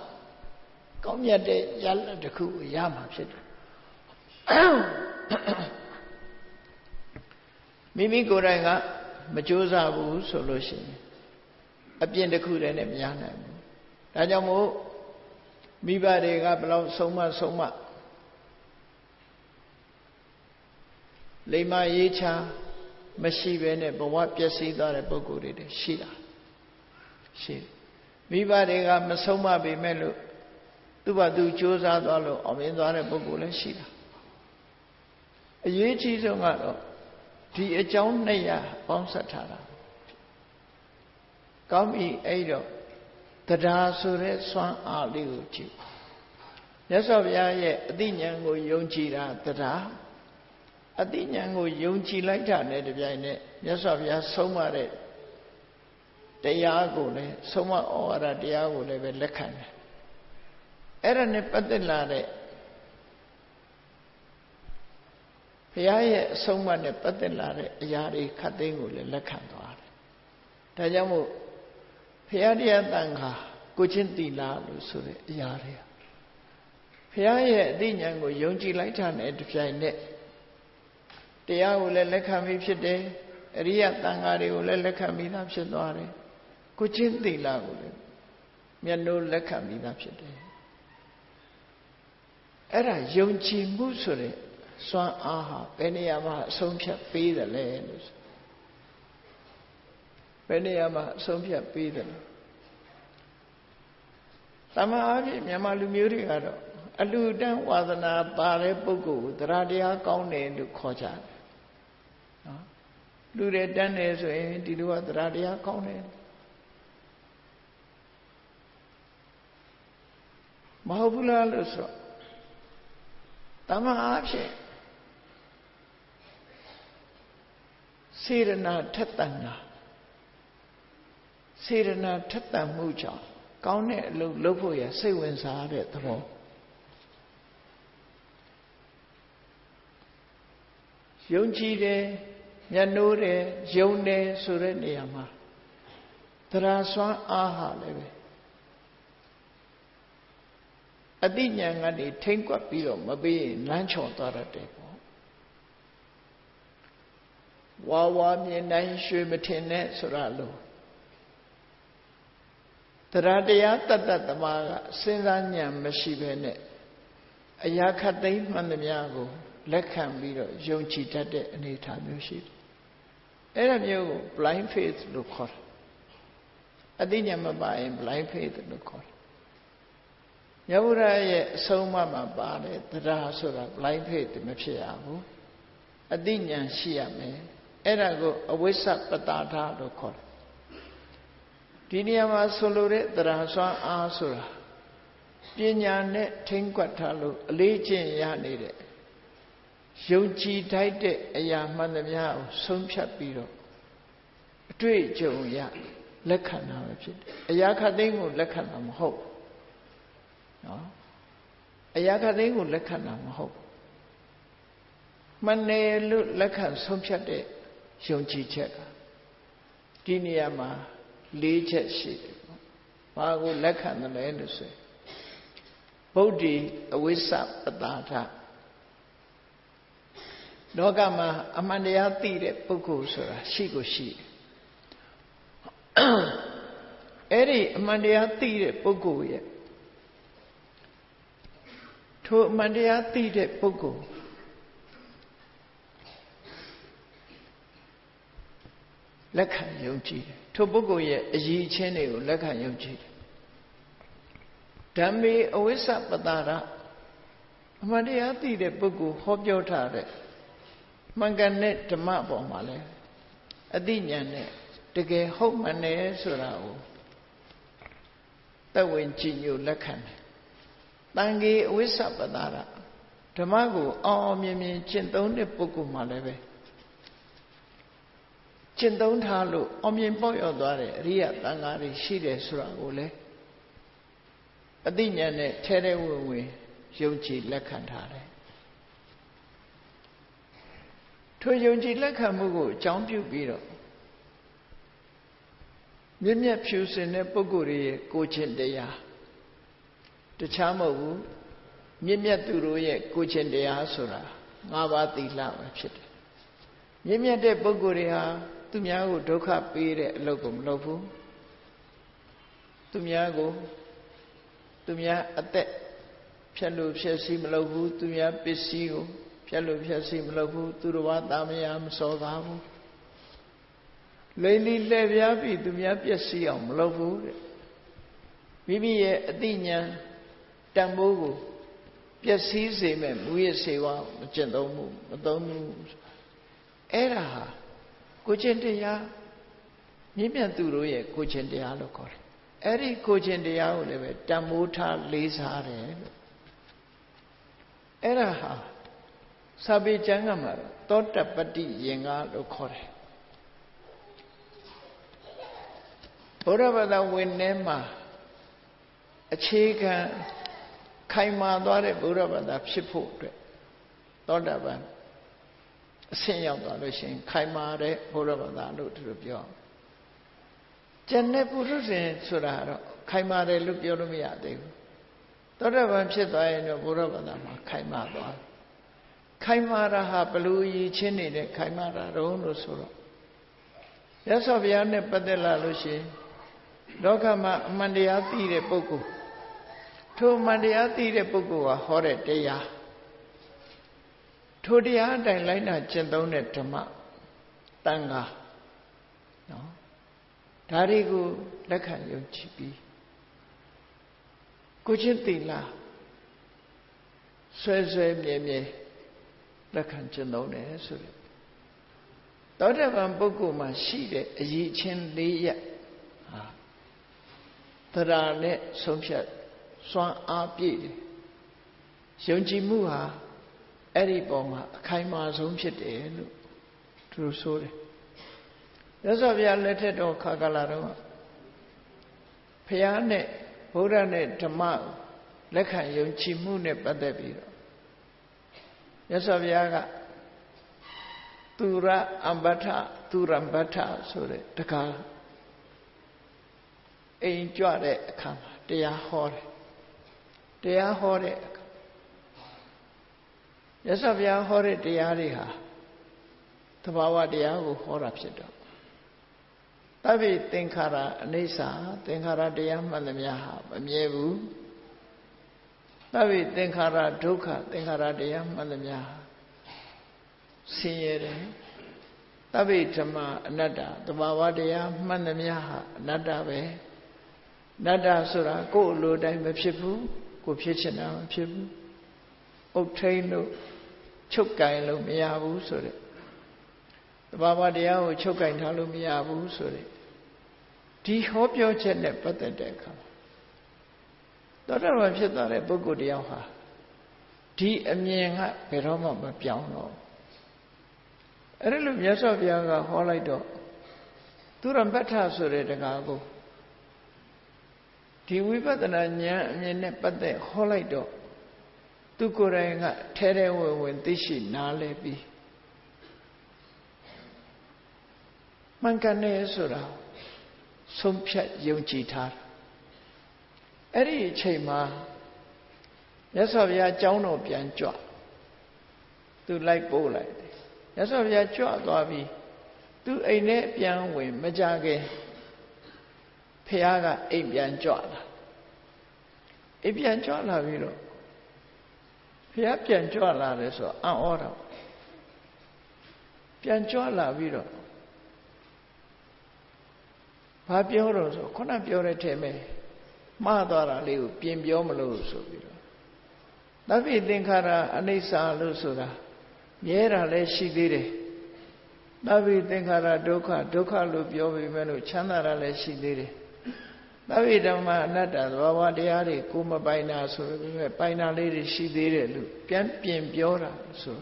ကောင်းမြတ်တဲ့ရလဒ်တစ်ခုကိုရမှာဖြစ်တယ်မိမိကိုယ်တိုင်ကမကြိုးစားဘူးဆိုလို့ရှိရင်အပြင်တစ်ခုတည်းနဲ့မရနိုင်ဘူးဒါကြောင့်မို့မိဘတွေကဘလောက်ဆုံးမလိမ္မာရေးချမရှိဘဲနဲ့ဘဝပျက်စီးသွားတဲ့ပုဂ္ဂိုလ်တွေရှိတာရှိမိဘတွေကမဆုံးမပေမဲ့လို့သူ့ဘာသူကြိုးစားသွားလို့အောင်မြင်သွားတဲ့ပုဂ္ဂိုလ်လည်းရှိတာအရေးကြီးဆုံးကတော့ဒီအကြောင်း200ပေါင်းစပ်ထားတာကောင်းပြီအဲ့တော့တရားဆိုတဲ့စွမ်းအားလေးကိုကြည့်မြတ်စွာဘုရားရဲ့အသိဉာဏ်ကိုယုံကြည်တာတရားအသိဉာဏ်ကိုယုံကြည်လိုက်တာနဲ့တပြိုင်နက်မြတ်စွာဘုရားဆုံးမတဲ့တရားကိုလည်းဆုံးမဩဝါဒတရားကိုလည်းပဲလက်ခံတယ်အဲ့ဒါနဲ့ပတ်သက်လာတဲ့ဘုရားရဲ့အဆုံးအမနဲ့ပတ်သက်လာတဲ့အရာတွေခတ်သိမ်းကိုလည်းလက်ခံသွားတယ်ဒါကြောင့်မို့ဘုရားတရားတန်ခါကိုချင်းသီလလို့ဆိုတဲ့အရာတွေဘုရားရဲ့အသိဉာဏ်ကိုယုံကြည်လိုက်တာနဲ့တပြိုင်နက်တရားကိုလည်းလက်ခံပြီးဖြစ်တယ်အရိယတန်ခါတွေကိုလည်းလက်ခံပြီးသားဖြစ်သွားတယ်ကိုချင်းသီလကိုလည်းမျက်နှိုးလက်ခံပြီးသားဖြစ်တယ်အဲ့ဒါယုံကြည်မှုဆိုတဲ့စွမ်းအားဟာဘယ်နေရာမှာအဆုံးဖြတ်ပေးတယ်လဲလို့ဘယ်နေရာမှာအဆုံးဖြတ်ပေးတယ်လဲသမအားဖြင့်မြန်မာလူမျိုးတွေကတော့အလူတန်းဝါသနာပါတဲ့ပုဂ္ဂိုလ်ကိုတရားတရားကောင်းတယ်လို့ခေါ်ကြတယ်နော်လူတွေတန်းတယ်ဆိုရင်ဒီလိုကတရားတရားကောင်းတယ်မဟုတ်ဘူးလားလို့ဆိုသမအားဖြင့်စေရနာထက်သန်တာစေရနာထက်သန်မှုကြောင့်ကောင်းတဲ့အလုပ်လုပ်ဖို့ရစိတ်ဝင်စားတဲ့သဘောယုံကြည်တယ်မျက်နှိုးတယ်ယုံတယ်ဆိုတဲ့နေရာမှာ တရားစွမ်းအားဟာလည်းပဲအတိညာဏ်ကနေထိမ့်ကွက်ပြီးတော့မပေးရင်လမ်းချော်သွားတတ်တယ်ပေါ့ဝါဝါမြင်တိုင်းရွှေမထင်နဲ့ဆိုတာလို့တရားတရားတတ်တတ်သမားကစဉ်းစားဉာဏ်မရှိဘဲနဲ့အရာခတ်သိမ်းမှန်သမျှကိုလက်ခံပြီးတော့ယုံကြည်တတ်တဲ့အနေအထားမျိုးရှိတယ်။အဲ့ဒါမျိုးကို blind faith လို့ခေါ်တယ်။အသိဉာဏ်မပါရင် blind faith လို့ခေါ်တယ်။မြတ်ဗုဒ္ဓရဲ့အဆုံးအမမှာပါတယ်တရားဆိုတာ blind faith မဖြစ်ရဘူး။အသိဉာဏ်ရှိရမယ်။အဲ့ဒါကိုအဝိစ္စပတာထလို့ခေါ်တယ်။ဒီနေရာမှာဆိုလိုတဲ့တရားစွမ်းအားဆိုတာပညာနဲ့ထိမ့်ကွက်ထားလို့အလေးကျင့်ရနေတဲ့ယုံကြည်ထိုက်တဲ့အရာမှန်သမျှကိုဆုံးဖြတ်ပြီးတော့အတွေ့အကြုံရလက်ခံတာပဲဖြစ်တယ်။အရာခတ်သိမ်းကိုလက်ခံတာမဟုတ်ဘူး။နော်။အရာခတ်သိမ်းကိုလက်ခံတာမဟုတ်ဘူး။မှန်တယ်လို့လက်ခံဆုံးဖြတ်တဲ့ယုံကြည်ချက်ကဒီနေရာမှာ၄ချက်ရှိတယ်ပေါ့။ဘာကိုလက်ခံတယ်လဲလို့ဆိုရင်ဗုဒ္ဓအဝိစ္စပတာထလောကမှာအမှန်တရားသိတဲ့ပုဂ္ဂိုလ်ဆိုတာရှိကိုရှိတယ်အဲ့ဒီအမှန်တရားသိတဲ့ပုဂ္ဂိုလ်ရဲ့ထိုအမှန်တရားသိတဲ့ပုဂ္ဂိုလ်လက်ခံယုံကြည်တယ်ထိုပုဂ္ဂိုလ်ရဲ့အရည်အချင်းတွေကိုလက်ခံယုံကြည်တယ်ဓမ္မေအဝိစ္စပတာရအမှန်တရားသိတဲ့ပုဂ္ဂိုလ်ဟောပြောထားတဲ့မှန်ကန်တဲ့ဓမ္မပေါ်မှာလဲအသိဉာဏ်နဲ့တကယ်ဟုတ်မှန်တယ်ဆိုတာကိုသက်ဝင်ကြည်ညိုလက်ခံတယ်။တန်ခေအဝိစ္စပတာရဓမ္မကိုအောင်မြင်မြင်ကျင့်သုံးတဲ့ပုဂ္ဂိုလ်မှာလည်းပဲကျင့်သုံးထားလို့အောင်မြင်ပေါက်ရောက်သွားတဲ့အရိယသံဃာတွေရှိတယ်ဆိုတာကိုလည်းအသိဉာဏ်နဲ့ထဲထဲဝင်ဝင်ယုံကြည်လက်ခံထားတယ်ထိုယုံကြည်လက်ခံမှုကိုအကြောင်းပြုပြီးတော့မြင့်မြတ်ဖြူစင်တဲ့ပုဂ္ဂိုလ်တွေရဲ့ကိုယ်ချင်းတရားတခြားမဟုတ်ဘူးမြင့်မြတ်သူတို့ရဲ့ကိုယ်ချင်းတရားဆိုတာ၅ပါးသီလပဲဖြစ်တယ်မြင့်မြတ်တဲ့ပုဂ္ဂိုလ်တွေဟာသူများကိုဒုက္ခပေးတဲ့အလုပ်ကိုမလုပ်ဘူးသူများအသက်ဖြတ်လို့ဖြတ်စီမလုပ်ဘူးသူများပစ္စည်းကိုဖြတ်လို့ဖြတ်စီမလုပ်ဘူးသူတော်ဘာသာမယာမစော်ကားဘူးလိမ့်လိလှည့်ပြားပြီးသူများပျက်စီးအောင်မလုပ်ဘူးတဲ့မိမိရဲ့အသိဉာဏ်တန်ဖိုးကိုပျက်စီးစေမဲ့မူရစေဝါမကျင့်သုံးမှုမသုံးဘူးအဲ့ဒါဟာကိုချင်းတရားမြင့်မြတ်သူတို့ရဲ့ကိုချင်းတရားလို့ခေါ်တယ်အဲ့ဒီကိုချင်းတရားကိုလည်းပဲတန်ဖိုးထားလေးစားတယ်လို့အဲ့ဒါဟာစာပေကျမ်းကမှာသောတပတ္တိယင်္ဂလို့ခေါ်တယ်ဘုရားဘာသာဝင်ထဲမှာအခြေခံခိုင်မာသွားတဲ့ဘုရားဘာသာဖြစ်ဖို့အတွက်သောတာပန်အဆင့်ရောက်သွားလို့ရှိရင်ခိုင်မာတဲ့ဘုရားဘာသာလို့သူတို့ပြောကျန်တဲ့ပုရုษင်ဆိုတာတော့ခိုင်မာတယ်လို့ပြောလို့မရသေးဘူးသောတာပန်ဖြစ်သွားရင်တော့ဘုရားဘာသာမှာခိုင်မာသွားတယ်ခိုင်မာတာဟာဘလို့ရည်ချင်းနေတဲ့ခိုင်မာတာတော့လို့ဆိုတော့ရသော်ဘုရားနဲ့ပတ်သက်လာလို့ရှိရင်လောကမှာအမှန်တရားသိတဲ့ပုဂ္ဂိုလ်ထိုအမှန်တရားသိတဲ့ပုဂ္ဂိုလ်ဟာဟောတဲ့တရားထိုတရားအတိုင်းလိုက်နာကျင့်သုံးတဲ့ဓမ္မတန်ခါနော်ဒါတွေကိုလက်ခံယုံကြည်ပြီးကိုချင်းသီလဆွဲဆွဲမြဲမြဲလက်ခံကျင့်သုံးတယ်ဆိုတဲ့သောတာပန်ပုဂ္ဂိုလ်မှာရှိတဲ့အရည်အချင်း၄ရပ်ဟာတရားနဲ့ဆုံးဖြတ်စွမ်းအားပြည့်တယ်ယုံကြည်မှုဟာအဲ့ဒီပုံမှာအခိုင်အမာဆုံးဖြစ်တယ်လို့သူတို့ဆိုတယ်ရသော်ဘုရားလက်ထက်တော်ခါကာလတော့ဘုရားနဲ့ဗုဒ္ဓနဲ့ဓမ္မလက်ခံယုံကြည်မှုနဲ့ပတ်သက်ပြီးတော့ရသော်ဘုရားကသူရအမ္ပထသူရံပထဆိုတဲ့တခါ အိမ်ကြွတဲ့အခါမှာတရားဟောတယ်တရားဟောတဲ့အခါမြတ်စွာဘုရားဟောတဲ့တရားတွေဟာသဘာဝတရားကိုဟောတာဖြစ်တော့သဗ္ဗေသင်္ခါရအနိစ္စသင်္ခါရတရားမှန်သမျှဟာမမြဲဘူးသဗ္ဗေသင်္ခါရဒုက္ခသင်္ခါရတရားမှန်သမျှဆင်းရဲတယ်သဗ္ဗေဓမ္မအနတ္တသဘာဝတရားမှန်သမျှဟာအနတ္တပဲအနတ္တဆိုတာကိုယ်အလိုတိုင်းမဖြစ်ဘူးကိုယ်ဖြစ်ချင်တာမဖြစ်ဘူးအုပ်ထိန်လို့ချုပ်ကင်လို့မရဘူးဆိုတဲ့သဘာဝတရားကိုချုပ်ကင်ထားလို့မရဘူးဆိုတဲ့ဒီဟောပြောချက်နဲ့ပတ်သက်တဲ့အခါသောတာပန်ဖြစ်သွားတဲ့ပုဂ္ဂိုလ်တယောက်ဟာဒီအမြင်ကဘယ်တော့မှမပြောင်းတော့အဲ့ဒါလို့မြတ်စွာဘုရားကဟောလိုက်တော့သူရပဋ္ဌဆိုတဲ့တရားကိုဒီဝိပဿနာဉာဏ်အမြင်နဲ့ပတ်သက်ဟောလိုက်တော့သူကိုယ်တိုင်ကထဲထဲဝင်ဝင်သိရှိနားလည်ပြီးမှန်ကန်တယ်ဆိုတာဆုံးဖြတ်ယုံကြည်ထားတာအဲ့ဒီအချိန်မှာမြတ်စွာဘုရားကျောင်းတော်ပြန်ကြွသူလိုက်ပို့လိုက်တယ်မြတ်စွာဘုရားကြွသွားပြီးသူအိမ်ထဲပြန်ဝင်မကြခင်ဘုရားကအိမ်ပြန်ကြွလာအိမ်ပြန်ကြွလာပြီးတော့ဘုရားပြန်ကြွလာတယ်ဆိုတော့အံ့ဩတော့ပြန်ကြွလာပြီးတော့ဘာပြောတော့ဆိုခုနပြောတဲ့ထဲမှာမှားသွားတာလေးကိုပြင်ပြောမလို့ဆိုပြီးတော့သဗ္ဗေသင်္ခါရအနိစ္စလို့ဆိုတာမြဲတာလည်းရှိသေးတယ်သဗ္ဗေသင်္ခါရဒုက္ခဒုက္ခလို့ပြောပေမဲ့လို့ချမ်းသာတာလည်းရှိသေးတယ်သဗ္ဗေဓမ္မအနတ္တသဘာဝတရားတွေကိုမပိုင်တာဆိုပေမဲ့ပိုင်တာလေးတွေရှိသေးတယ်လို့ပြန်ပြင်ပြောတာဆို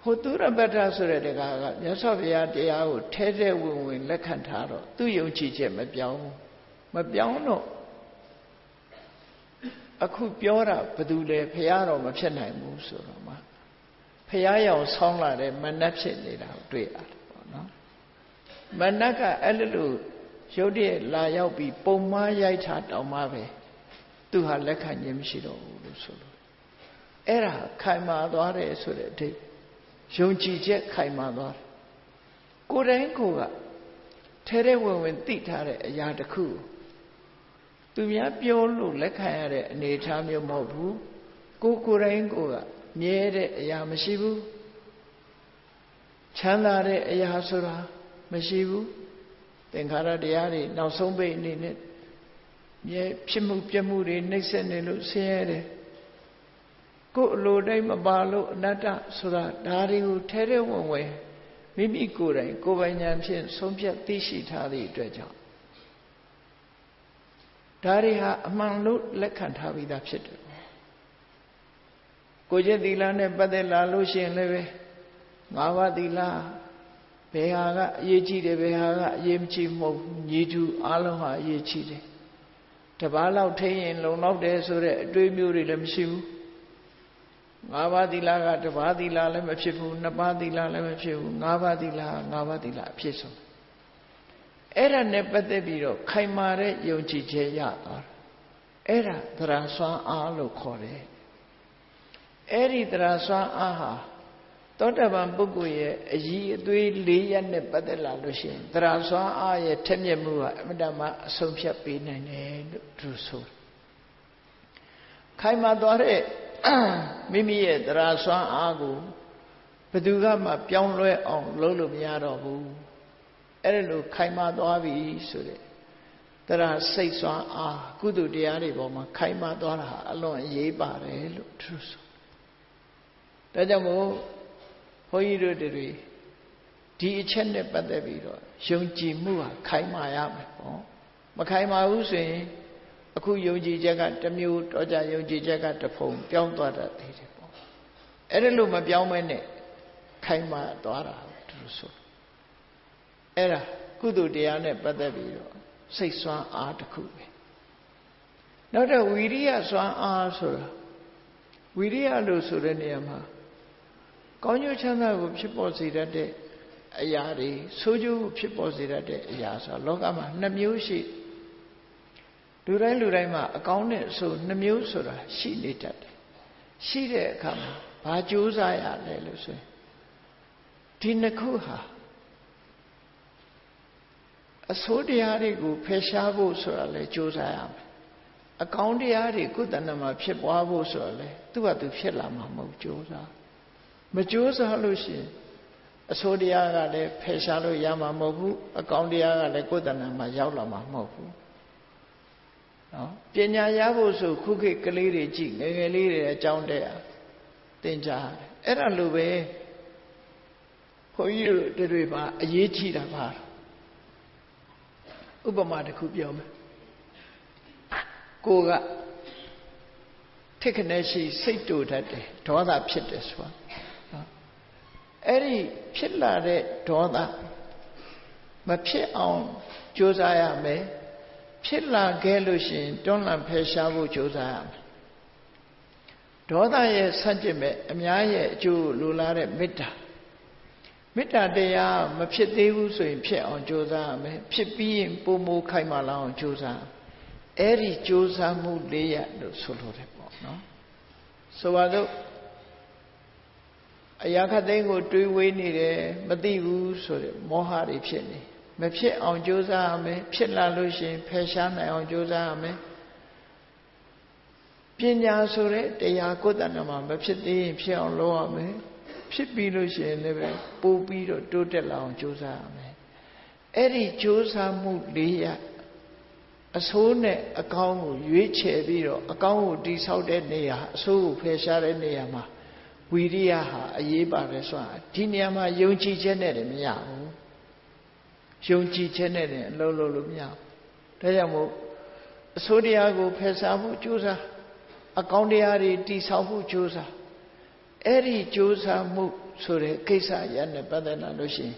ဟိုသူရပဋ္ဌဆိုတဲ့တရားကမြတ်စွာဘုရားတရားကိုထဲထဲဝင်ဝင်လက်ခံထားတော့သူယုံကြည်ချက်မပြောင်းတော့အခုပြောတာဘယ်သူလဲဘုရားတော်မဖြစ်နိုင်ဘူးဆိုတော့မှဘုရားရောင်ဆောင်းလာတဲ့မနတ်ဖြစ်နေတာကိုတွေ့ရတယ်ပေါ့နော်မနတ်ကအဲ့လိုရုပ်တရက်လာရောက်ပြီးပုံမှားရိုက်ထားတောင်မှပဲသူဟာလက်ခံခြင်းမရှိတော့ဘူးလို့ဆိုလို့အဲ့ဒါခိုင်မာသွားတယ်ဆိုတဲ့အဓိပ္ပာယ်ယုံကြည်ချက်ခိုင်မာသွားတယ်ကိုယ်တိုင်ကိုယ်ကထဲထဲဝင်ဝင်သိထားတဲ့အရာတစ်ခုသူများပြောလို့လက်ခံရတဲ့အနေအထားမျိုးမဟုတ်ဘူးကိုယ်တိုင်ကိုယ်ကမြဲတဲ့အရာမရှိဘူးချမ်းသာတဲ့အရာဆိုတာမရှိဘူးသင်္ခါရတရားတွေနောက်ဆုံးပိတ်အနေနဲ့မြဲဖြစ်မှုပြမှုတွေနှိမ့်ဆက်နေလို့ဆင်းရဲတယ်ကိုယ်အလိုတိုင်းမပါလို့အနတ္တဆိုတာဒါတွေကိုထဲထဲဝင်ဝင်မိမိကိုယ်တိုင်ကိုယ်ပိုင်ဉာဏ်ဖြင့်ဆုံးဖြတ်သိရှိထားသည့်အတွက်ကြောင့်ဒါတွေဟာအမှန်လို့လက်ခံထားပြီးသားဖြစ်တယ်ကိုယ်ကျင့်သီလနဲ့ပတ်သက်လာလို့ရှိရင်လည်းပဲ၅ပါးသီလဘယ်ဟာကအရေးကြီးတယ်ဘယ်ဟာကအရေးမကြီးမဟုတ်ညီတူအလုံးဟာအရေးကြီးတယ်တပါးလောက်ထိရင်လုံလောက်တယ်ဆိုတဲ့အတွေးမျိုးတွေလည်းမရှိဘူး၅ပါးသီလကတပါးသီလလည်းမဖြစ်ဘူးနှစ်ပါးသီလလည်းမဖြစ်ဘူး၅ပါးသီလ၅ပါးသီလအဖြစ်ဆုံးအဲ့ဒါနဲ့ပတ်သက်ပြီးတော့ခိုင်မာတဲ့ယုံကြည်ချက်ရသွားတာအဲ့ဒါသရစွမ်းအားလို့ခေါ်တယ်အဲ့ဒီသရစွမ်းအားဟာသောတာပန်ပုဂ္ဂိုလ်ရဲ့အည်အသွေး၄ရပ်နဲ့ပတ်သက်လာလို့ရှိရင်သရစွမ်းအားရဲ့ထက်မြက်မှုကအမြဲတမ်းအဆုံးဖြတ်ပေးနိုင်တယ်လို့သူဆိုခိုင်မာသွားတဲ့မိမိရဲ့သရစွမ်းအားကိုဘယ်သူမှပြောင်းလဲအောင်လုပ်လို့မရတော့ဘူးအဲ့ဒါလိုခိုင်မာသွားပြီဆိုတဲ့သရစိတ်စွမ်းအားကုသိုလ်တရားတွေပေါ်မှာခိုင်မာသွားတာအလွန်အရေးပါတယ်လို့သူဆိုဒါကြောင့်မို့ဘုန်းကြီးတို့တွေဒီအချက်နဲ့ပတ်သက်ပြီးတော့ယုံကြည်မှုဟာခိုင်မာရမယ်ပေါ့မခိုင်မာဘူးဆိုရင်အခုယုံကြည်ချက်ကတစ်မျိုးတော့ကြယုံကြည်ချက်ကတစ်ဖုံပြောင်းသွားတတ်သေးတယ်ပေါ့အဲ့ဒါလို့မပြောင်းမဲနဲ့ခိုင်မာသွားတာသူဆိုအဲ့ဒါကုသိုလ်တရားနဲ့ပတ်သက်ပြီးတော့စိတ်စွမ်းအားတစ်ခုပဲနောက်တော့ဝီရိယစွမ်းအားဆိုတာဝီရိယလို့ဆိုတဲ့နေရာမှာကောင်းကျိုးချမ်းသာကိုဖြစ်ပေါ်စေတတ်တဲ့ အရာတွေဆိုးကျိုးဖြစ်ပေါ်စေတတ်တဲ့အရာဆိုတော့လောကမှာနှစ်မျိုးရှိလူတိုင်းမှာအကောင်းနဲ့ဆိုနှစ်မျိုးဆိုတာရှိနေတတ်တယ်ရှိတဲ့အခါမှာဘာကြိုးစားရလဲလို့ဆိုရင်ဒီနှစ်ခုဟာအဆိုးတရားတွေကိုဖယ်ရှားဖို့ဆိုတာလဲကြိုးစားရမယ်အကောင်းတရားတွေကိုယ်တဏ္ဍမှာဖြစ်ပွားဖို့ဆိုတာလဲသူ့ဟာသူဖြစ်လာမှာမဟုတ်ကြိုးစားမကြိုးစားလို့ရှိရင်အဆိုးတရားကလည်းဖယ်ရှားလို့ရမှာမဟုတ်ဘူးအကောင်းတရားကလည်းကိုယ်တဏ္ဍမှာရောက်လာမှာမဟုတ်ဘူးနော်ပညာရဖို့ဆိုခုခေတ်ကလေးတွေကြည့်ငယ်ငယ်လေးတွေအကြောင်းတရားသင်ကြားတယ်အဲ့ဒါလိုပဲဘုန်းကြီးတို့တွေပါအရေးကြီးတာပါဥပမာတစ်ခုပြောမယ်ကိုကထစ်ခနဲ့ရှိစိတ်တူတတ်တယ်ဒေါသဖြစ်တယ်ဆိုတာအဲ့ဒီဖြစ်လာတဲ့ဒေါသမဖြစ်အောင်ကြိုးစားရမယ်ဖြစ်လာခဲ့လို့ရှိရင်တွန်းလှန်ဖယ်ရှားဖို့ကြိုးစားရမယ်ဒေါသရဲ့ဆန့်ကျင်မဲ့အများရဲ့အကျိုးလိုလားတဲ့မေတ္တာတရားမဖြစ်သေးဘူးဆိုရင်ဖြစ်အောင်ကြိုးစားရမယ်ဖြစ်ပြီးရင်ပုံမခိုင်မာလာအောင်ကြိုးစားအဲ့ဒီကြိုးစားမှု၄ရပ်လို့ဆိုလိုတယ်ပေါ့နော်ဆိုပါတော့အရာခတ်သိမ်းကိုတွေးဝေးနေတယ်မသိဘူးဆိုတဲ့မောဟတွေဖြစ်နေမဖြစ်အောင်ကြိုးစားရမယ်ဖြစ်လာလို့ရှိရင်ဖယ်ရှားနိုင်အောင်ကြိုးစားရမယ်ပညာဆိုတဲ့တရားကိုယ်တဏ္ဍမှာမဖြစ်သေးရင်ဖြစ်အောင်လုပ်ရမယ်ဖြစ်ပြီးလို့ရှိရင်လည်းပို့ပြီးတော့တိုးတက်လာအောင်ကြိုးစားရမယ်အဲ့ဒီကြိုးစားမှု၄ရပ်အဆိုးနဲ့အကောင်းကိုရွေးချယ်ပြီးတော့အကောင်းကိုတိဆောက်တဲ့နေရာအဆိုးကိုဖယ်ရှားတဲ့နေရာမှာဝိရိယဟာအရေးပါတယ်ဆိုတာဒီနေရာမှာယုံကြည်ချက်နဲ့တည်းမရဘူးယုံကြည်ချက်နဲ့တည်းအလုံးလုံးလို့မရဘူးဒါကြောင့်မို့အဆိုးတရားကိုဖယ်ရှားဖို့ကြိုးစားအကောင်းတရားတွေတိဆောက်ဖို့ကြိုးစားအဲ့ဒီကြိုးစားမှုဆိုတဲ့ကိစ္စရနဲ့ပတ်သက်လာလို့ရှိရင်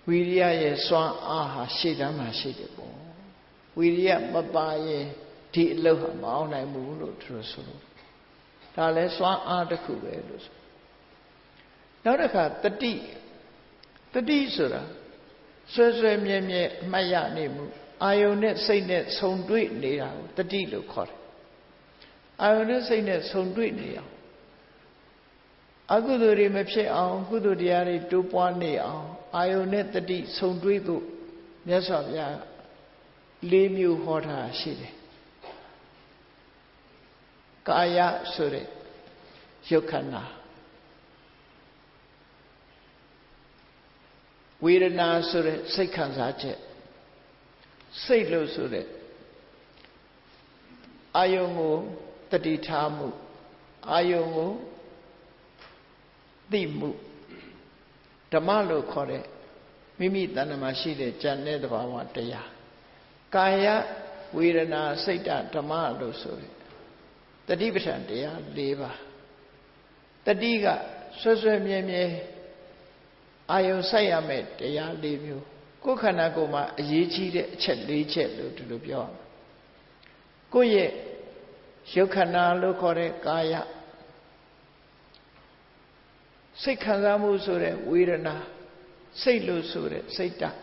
ဝိရိယရဲ့စွမ်းအားဟာရှေ့တန်းမှာရှိတယ်ပေါ့ဝိရိယမပါရင်ဒီအလုပ်ဟာမအောင်နိုင်ဘူးလို့သူတို့ဆိုလို့ဒါလည်းစွမ်းအားတစ်ခုပဲလို့ဆိုနောက်တစ်ခါတတိဆိုတာဆွဲမြဲမြဲအမှတ်ရနေမှုအာယုန်နဲ့စိတ်နဲ့ဆုံတွေ့နေတာကိုတတိလို့ခေါ်တယ်အာယုန်နဲ့စိတ်နဲ့ဆုံတွေ့နေအောင်အကုသိုလ်တွေမဖြစ်အောင်ကုသိုလ်တရားတွေတိုးပွားနေအောင်အာယုန်နဲ့တတိဆုံတွေ့ဖို့မြတ်စွာဘုရား၄မျိုးဟောထားရှိတယ်ကာယဆိုတဲ့ရုပ်ခန္ဓာဝေဒနာဆိုတဲ့စိတ်ခံစားချက်စိတ်လို့ဆိုတဲ့အာယုန်ကိုတတိထားမှုအာယုန်ကိုသိမှုဓမ္မလို့ခေါ်တဲ့မိမိတဏ္ဍမှာရှိတဲ့ဉာဏ်နဲ့သဘာဝတရားကာယဝေဒနာစိတ်ဓမ္မလို့ဆိုတဲ့တတိပဋ္ဌာန်တရား၄ပါးတတိကဆွဲမြဲမြဲအာယုံစိုက်ရမယ်တရား၄မျိုးကိုယ်ခန္ဓာကိုယ်မှာအရေးကြီးတဲ့အချက်၄ချက်လို့ဒီလိုပြောရမယ်ကိုယ့်ရဲ့ရုပ်ခန္ဓာလို့ခေါ်တဲ့ကာယစိတ်ခံစားမှုဆိုတဲ့ဝေဒနာစိတ်လို့ဆိုတဲ့စိတ်ဓာတ်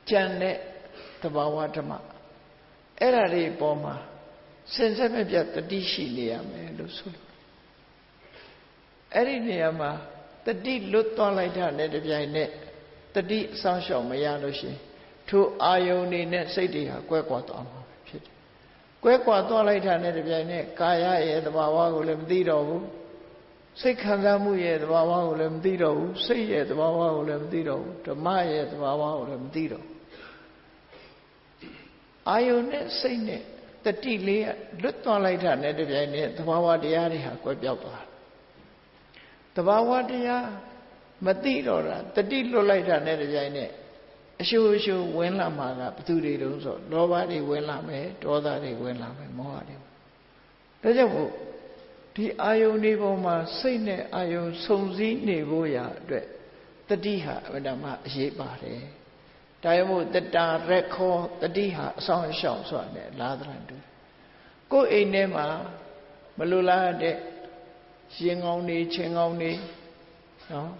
ကြံတဲ့သဘာဝဓမ္မအဲ့ဒါတွေပေါ်မှာစင်စစ်မပြတ်တတိရှိနေရမယ်လို့ဆိုလို့အဲ့ဒီနေရာမှာတတိလွတ်သွားလိုက်တာနဲ့တပြိုင်နက်တတိအဆောင်ရှောက်မရလို့ရှိရင်ထိုအာယုန်နေနဲ့စိတ်တွေဟာကွဲကွာသွားမှာဖြစ်တယ်ကွဲကွာသွားလိုက်တာနဲ့တပြိုင်နက်ကာယရဲ့သဘာဝကိုလည်းမသိတော့ဘူးစိတ်ခံစားမှုရဲ့သဘာဝကိုလည်းမသိတော့ဘူးစိတ်ရဲ့သဘာဝကိုလည်းမသိတော့ဘူးဓမ္မရဲ့သဘာဝကိုလည်းမသိတော့ဘူးအာယုန်နဲ့စိတ်နဲ့တတိလေးလွတ်သွားလိုက်တာနဲ့တပြိုင်နက်သဘာဝတရားတွေဟာကွဲပြောက်သွားသဘာဝတရားမသိတော့တာတတိလွတ်လိုက်တာနဲ့တပြိုင်နက်အရှုဝင်လာမှာကဘသူတွေတုံးဆိုလောဘတွေဝင်လာမယ်ဒေါသတွေဝင်လာမယ်မောဟတွေဒါကြောင့်မို့ဒီအာယုန်ဒီပေါ်မှာစိတ်နဲ့အာယုန်စုံစည်းနေဖို့ရာအတွက်တတိဟာအမှန်တမ်းအရေးပါတယ်ဒါကြောင့်မို့တတာရက်ခေါ်တတိဟာအဆောင်အရှောက်ဆိုတာနဲ့လာသရံတူကိုယ်အိမ်ထဲမှာမလိုလားတဲ့ရင်ကောင်းနေချင်းကောင်းနေနော်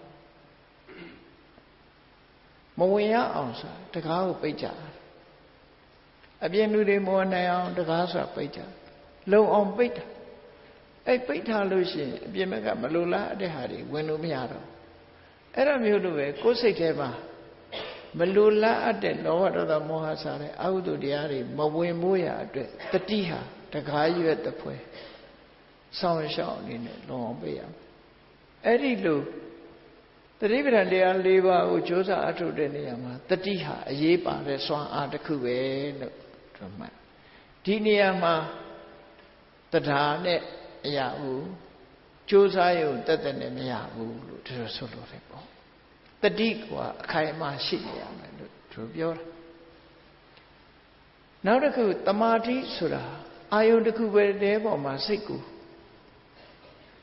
မဝင်ရအောင်ဆိုတာတကားကိုပိတ်ကြအပြင်လူတွေမဝင်နိုင်အောင်တကားဆိုတာပိတ်ကြလုံအောင်ပိတ်တာအဲ့ပိတ်ထားလို့ရှိရင်အပြင်ဘက်ကမလိုလားတဲ့ဟာတွေဝင်လို့မရတော့အဲ့လိုမျိုးလိုပဲကိုယ်စိတ်ထဲမှာမလိုလားအပ်တဲ့လောဘဒေါသမောဟစတဲ့အဟုတုတရားတွေမဝင်ဖို့ရအတွက်တတိဟာတကားရွက်တပွဲဆောင်းရှောင်းအနေနဲ့လုံအောင်ပိတ်ရမယ်အဲ့ဒီလိုတတိပဌာန်တရား၄ပါးကိုကြိုးစားအထုတ်တဲ့နေရာမှာတတိဟာအရေးပါတဲ့စွမ်းအားတစ်ခုပဲလို့ပြောမှဒီနေရာမှာတရားနဲ့အရာဘူးကြိုးစားရုံတက်တက်နဲ့မရဘူးလို့ဒီလိုဆိုလို့တယ်ပေါ့တတိကအခိုင်အမာရှိနေရမယ်လို့သူပြောတာနောက်တစ်ခုတမာတိဆိုတာအာယုန်တစ်ခုပဲတဲပေါ်မှာစိတ်ကို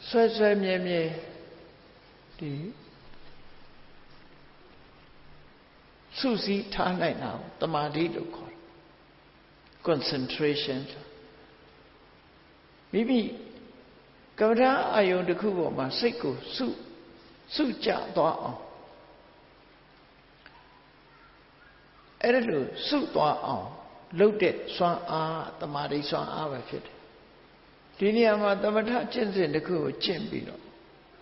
ဆွဲဆွဲမြဲမြဲဒီစုစည်းထားနိုင်တာတမာတိလို့ခေါ်တယ် concentration မိမိကမ္မထာအာယုန်တစ်ခုပေါ်မှာစိတ်ကိုစုကြသွားအောင်အဲ့ဒါလို့စုသွားအောင်လုပ်တဲ့စွမ်းအားတမာတိစွမ်းအားပဲဖြစ်တယ်ဒီနေရာမှာသမထကျင့်စဉ်တစ်ခုကိုကျင့်ပြီးတော့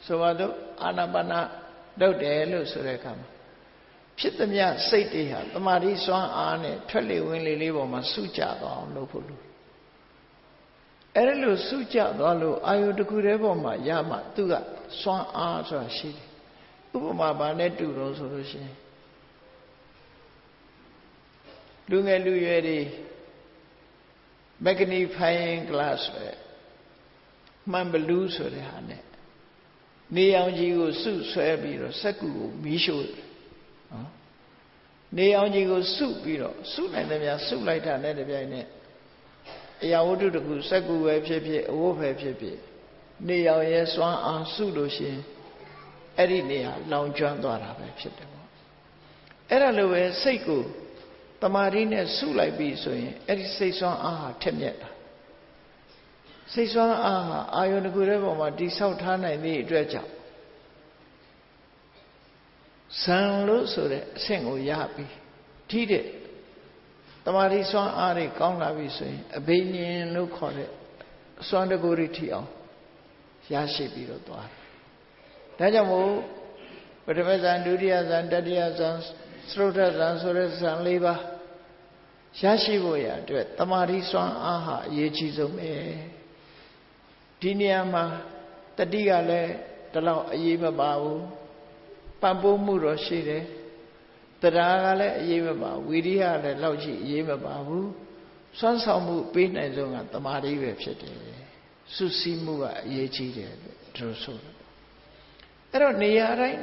ဆိုပါတော့အာနာပါနလုပ်တယ်လို့ဆိုတဲ့အခါမှာဖြစ်သမျှစိတ်တွေဟာတမာတိစွမ်းအားနဲ့ထွက်လေဝင်လေလေးပေါ်မှာစုကြသွားအောင်လုပ်ဖို့လိုအဲ့ဒါလို့စုကြသွားလို့အာယုတစ်ခုတည်းပေါ်မှာရမှသူကစွမ်းအားဆိုတာရှိတယ်ဥပမာဘာနဲ့တူတော့ဆိုလို့ရှိရင်လူငယ်လူရွယ်တွေမက်ဂနီဖိုင်ဂလတ်ပဲမှန်ဘလူးဆိုတဲ့ဟာနဲ့နေအောင်ကြီးကိုစုဆွဲပြီးတော့စက္ကူကိုမီးရှို့တယ်နော်နေအောင်ကြီးကိုစုပြီးတော့စုနိုင်တယ်များစုလိုက်တာနဲ့တပြိုင်နက်အရာဝတ္ထုတစ်ခုစက္ကူပဲဖြစ်ဖြစ်အဝတ်ပဲဖြစ်ဖြစ်နေအောင်ရဲ့စွမ်းအားစုလို့ရှိရင်အဲ့ဒီနေရာလောင်ကျွမ်းသွားတာပဲဖြစ်တယ်ပေါ့အဲ့ဒါလိုပဲစိတ်ကိုတမာရီနဲ့စုလိုက်ပြီဆိုရင်အဲ့ဒီစိတ်စွမ်းအားဟာထက်မြက်တာစိတ်စွမ်းအားဟာအာယုန်တစ်ခုတည်းပေါ်မှာတိဆောက်ထားနိုင်သည့်အတွက်ကြောင့်ဇံလို့ဆိုတဲ့အဆင့်ကိုရပြီထိတဲ့တမာရီစွမ်းအားတွေကောင်းလာပြီဆိုရင်အဘိညာဉ်လို့ခေါ်တဲ့စွမ်းတကူတွေထိအောင်ရရှိပြီးတော့သွားတယ်ဒါကြောင့်မို့ပထမဇံဒုတိယဇံတတိယဇံသရုတ်ထဇံဆိုတဲ့ဇံ၄ပါးရရှိဖို့ရအတွက်တမာရီစွမ်းအားဟာအရေးကြီးဆုံးပဲဒီနေရာမှာတတိကလည်းဒီလောက်အရေးမပါဘူးပံ့ပိုးမှုတော့ရှိတယ်တရားကလည်းအရေးမပါဝီရိယလည်းလောက်ရှိအရေးမပါဘူးစွမ်းဆောင်မှုပေးနိုင်ဆုံးကတမာရီပဲဖြစ်တယ်စုစည်းမှုကအရေးကြီးတယ်လို့သူဆိုတယ်အဲ့တော့နေရာတိုင်း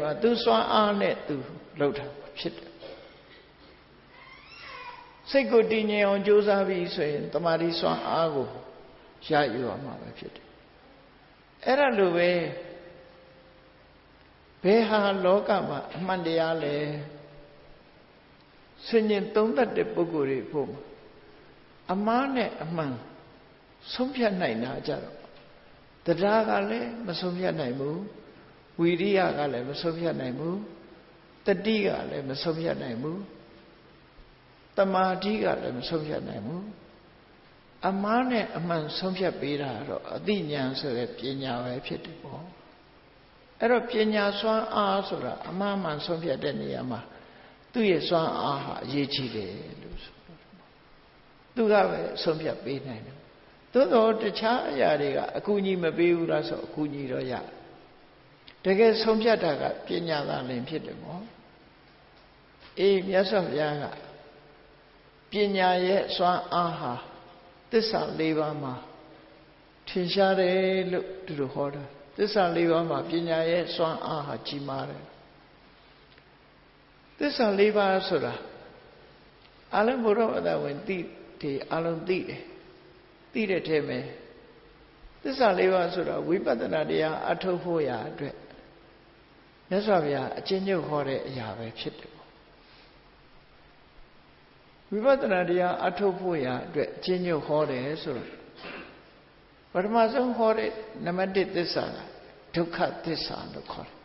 မှာသူစွမ်းအားနဲ့သူလှုပ်တာဖြစ်တယ်စိတ်ကိုတည်ငြိမ်အောင်ကြိုးစားပြီးဆိုရင်တမာရီစွမ်းအားကိုရယူရမှာပဲဖြစ်တယ်အဲ့ဒါလိုပဲဘယ်ဟာလောကမှာအမှန်တရားလဲဆင်ញင်သုံးသပ်တဲ့ပုဂ္ဂိုလ်တွေဖို့အမှားနဲ့အမှန်ဆုံးဖြတ်နိုင်တာကြတော့တရားကလည်းမဆုံးဖြတ်နိုင်ဘူးဝီရိယကလည်းမဆုံးဖြတ်နိုင်ဘူးတတိကလည်းမဆုံးဖြတ်နိုင်ဘူးတမာတိကလည်းမဆုံးဖြတ်နိုင်ဘူးအမှားနဲ့အမှန်ဆုံးဖြတ်ပေးတာတော့အသိဉာဏ်ဆိုတဲ့ပညာပဲဖြစ်တယ်ပေါ့အဲ့တော့ပညာစွမ်းအားဆိုတာအမှားမှန်ဆုံးဖြတ်တဲ့နေရာမှာသူ့ရဲ့စွမ်းအားဟာအရေးကြီးတယ်လို့ဆိုတော့သူကပဲဆုံးဖြတ်ပေးနိုင်တယ်သို့တော့တခြားအရာတွေကအကူအညီမပေးဘူးလားဆိုအကူအညီတော့ရတယ်တကယ်ဆုံးဖြတ်တာကပညာသာလင်ဖြစ်တယ်ပေါ့အေးမြတ်စွာဘုရားကပညာရဲ့စွမ်းအားဟာသစ္စာ၄ပါးမှာထင်ရှားတယ်လို့သူတို့ဟောတာသစ္စာ၄ပါးမှာပညာရဲ့စွမ်းအားဟာကြီးမားတယ်သစ္စာ၄ပါးဆိုတာအလုံးဘုရားအတဝင်သိတယ်အလုံးသိတယ်သိတဲ့ထဲမှာသစ္စာ၄ပါးဆိုတာဝိပဿနာတရားအထုတ်ဖို့ရာအတွက်မြတ်စွာဘုရားအကျဉ်းချုပ်ဟောတဲ့အရာပဲဖြစ်တယ်ဝိပဿနာတရားအထုတ်ဖို့ရာအတွက်အကျဉ်းချုပ်ဟောတယ်ဆိုတော့ပထမဆုံးဟောတဲ့နံပါတ်1သစ္စာကဒုက္ခသစ္စာလို့ခေါ်တယ်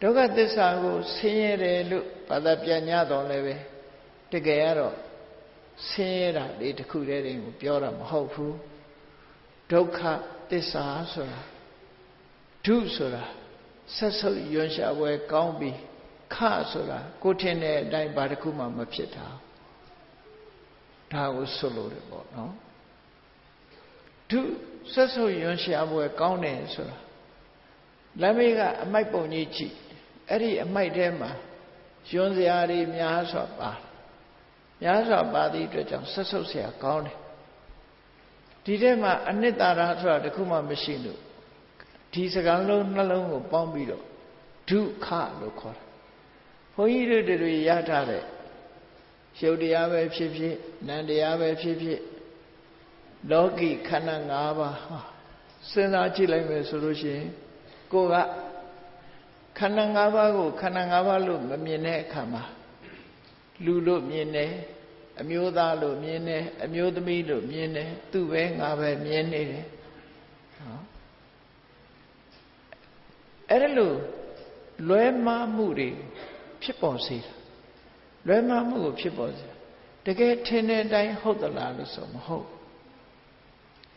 ဒုက္ခသစ္စာကိုဆင်းရဲတယ်လို့ဘာသာပြန်ညတော်လည်းပဲတကယ်ကတော့ဆင်းရဲတာလေးတစ်ခုတည်းကိုပြောတာမဟုတ်ဘူးဒုက္ခသစ္စာဆိုတာဒုဆိုတာဆက်ဆုပ်ရွံ့ရှာပွဲကောင်းပြီးခဆိုတာကိုထင်တဲ့အတိုင်းဘာတစ်ခုမှမဖြစ်တာဒါကိုဆိုလို့တယ်ပေါ့နော်ဒုဆက်ဆုပ်ရွံ့ရှာပွဲကောင်းတယ်ဆိုတာလမ်းမေးကအမိုက်ပုံကြီးကြည့်အဲ့ဒီအမိုက်ထဲမှာယွန်းစရာတွေများစွာပါများစွာပါသည့်အတွက်ကြောင့်ဆက်ဆုပ်စရာကောင်းတယ်ဒီထဲမှာအနှစ်သာရဆိုတာတခုမှမရှိလို့ဒီစကားလုံးနှလုံးကိုပေါင်းပြီးတော့ဒုက္ခလို့ခေါ်တာဘုန်းကြီးတို့တွေရထားတဲ့ရုပ်တရားပဲဖြစ်ဖြစ်နံတရားပဲဖြစ်ဖြစ်လောကီခန္ဓာ၅ပါးစဉ်းစားကြည့်လိုက်မယ်ဆိုလို့ရှိရင်ကိုယ်ကခန္ဓာ၅ပါးကိုခန္ဓာ၅ပါးလို့မမြင်တဲ့အခါမှာလူလို့မြင်တယ်အမျိုးသားလို့မြင်တယ်အမျိုးသမီးလို့မြင်တယ်သူပဲငါပဲမြင်နေတယ်နော်အဲ့ဒါလို့လွဲမှားမှုတွေဖြစ်ပေါ်စေတာလွဲမှားမှုကိုဖြစ်ပေါ်စေတကယ်ထင်တဲ့အတိုင်းဟုတ်သလားလို့ဆိုမဟုတ်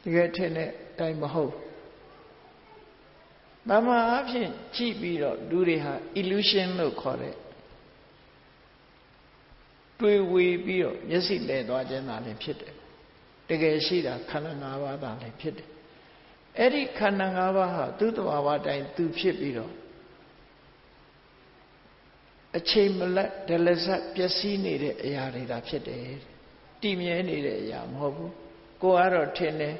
တကယ်ထင်တဲ့အတိုင်းမဟုတ်ဘာမှအဖြစ်ကြည့်ပြီးတော့လူတွေဟာ illusion လို့ခေါ်တဲ့တွေးဝေပြီးတော့မျက်စိလဲသွားခြင်းသာလည်းဖြစ်တယ်တကယ်ရှိတာခန္ဓာ၅ပါးသာလည်းဖြစ်တယ်အဲ့ဒီခန္ဓာ၅ပါးဟာသူ့တဘာဝတိုင်းသူဖြစ်ပြီးတော့အချိန်မလက်ဒလဇတ်ပျက်စီးနေတဲ့အရာတွေဒါဖြစ်တယ်တည်မြဲနေတဲ့အရာမဟုတ်ဘူးကိုကတော့ထင်တယ်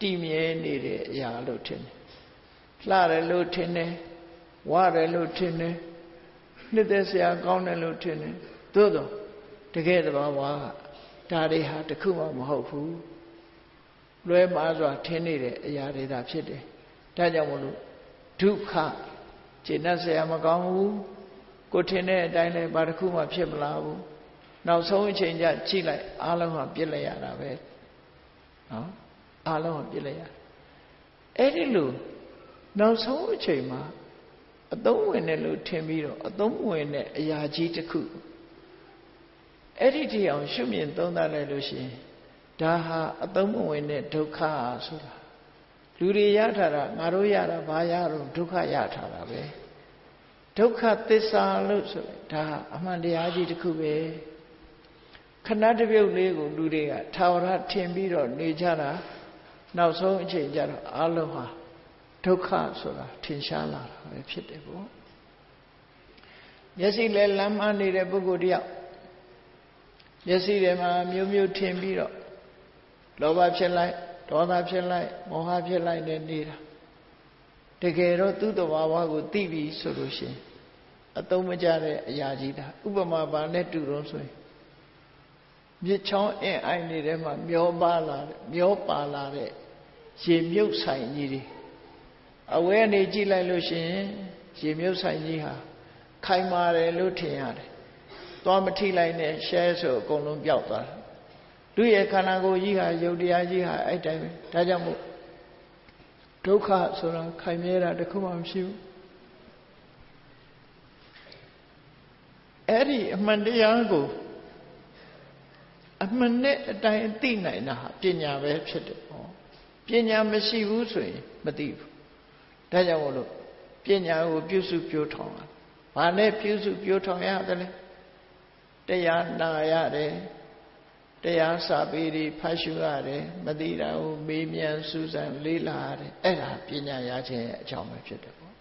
တည်မြဲနေတဲ့အရာလို့ထင်တယ်လှတယ်လို့ထင်တယ်ဝရတယ်လို့ထင်တယ်နှစ်သက်စရာကောင်းတယ်လို့ထင်တယ်သို့တော့တကယ်တဘာဝကဒါတွေဟာတခုမှမဟုတ်ဘူးလွဲမှားစွာထင်နေတဲ့အရာတွေဒါဖြစ်တယ်ဒါကြောင့်မလို့ဒုက္ခကျေနပ်စရာမကောင်းဘူးကိုထင်တဲ့အတိုင်းလည်းဘာတစ်ခုမှဖြစ်မလာဘူးနောက်ဆုံးအချိန်ကျကြည့်လိုက်အားလုံးဟာပြစ်လိုက်ရတာပဲနော်အားလုံးဟာပြစ်လိုက်ရအဲ့ဒီလိုနောက်ဆုံးအချိန်မှာအသုံးဝင်တယ်လို့ထင်ပြီးတော့အသုံးဝင်တဲ့အရာကြီးတစ်ခုအဲ့ဒီတရားအောင်ရှုမြင်သုံးသပ်လိုက်လို့ရှိရင်ဒါဟာအသုံးမဝင်တဲ့ဒုက္ခဆိုတာလူတွေရထားတာငါတို့ရတာဘာရတော့ဒုက္ခရထားတာပဲဒုက္ခသစ္စာလို့ဆိုလိုက်ဒါအမှန်တရားကြီးတစ်ခုပဲခဏတစ်ပြုတ်လေးကိုလူတွေကထာဝရထင်ပြီးတော့နေကြတာနောက်ဆုံးအချိန်ကျတော့အလုံးဟာဒုက္ခဆိုတာထင်ရှားလာတာပဲဖြစ်တယ်ပေါ့မျက်စိလဲလမ်းမနေတဲ့ပုဂ္ဂိုလ်တယောက်မျက်စိထဲမှာမျိုးမျိုးထင်ပြီးတော့လောဘဖြစ်လိုက်ဒေါသဖြစ်လိုက်မောဟဖြစ်လိုက်နဲ့နေတာတကယ်တော့သူ့တဘာဝကိုသိပြီဆိုလို့ရှိရင်အသုံးမကျတဲ့အရာကြီးတာဥပမာပါနဲ့တူတော့ဆိုရင်မြစ်ချောင်းအင်းအိုင်နေတဲ့မှာမျောပါလာတဲ့ရေမြုပ်ဆိုင်ကြီးတွေအဝဲနေကြည့်လိုက်လို့ရှိရင်ရေမြုပ်ဆိုင်ကြီးဟာခိုင်မာတယ်လို့ထင်ရတယ်သွားမထိလိုက်နဲ့ရှဲဆိုအကုန်လုံးပျောက်သွားတယ်လူရဲ့ခန္ဓာကိုယ်ကြီးဟာယုတ်တရားကြီးဟာအဲ့တိုင်းပဲဒါကြောင့်မို့ဒုက္ခဆိုတာခိုင်မြဲတာတခုမှမရှိဘူးအဲ့ဒီအမှန်တရားကိုအမှန်နဲ့အတိုင်းသိနိုင်တာဟာပညာပဲဖြစ်တယ်ဟောပညာမရှိဘူးဆိုရင်မသိဘူးဒါကြောင့်မို့လို့ပညာကိုပြုစုပြောထောင်ရဘာနဲ့ပြုစုပြောထောင်ရတယ်လဲတရားနာရတယ်တရားစာပေတွေဖတ်ရှုရတယ်မသိတာကိုမေးမြန်းစူးစမ်းလေ့လာရတယ်အဲ့ဒါပညာရခြင်းရဲ့အကြောင်းပဲဖြစ်တယ်ပေါ့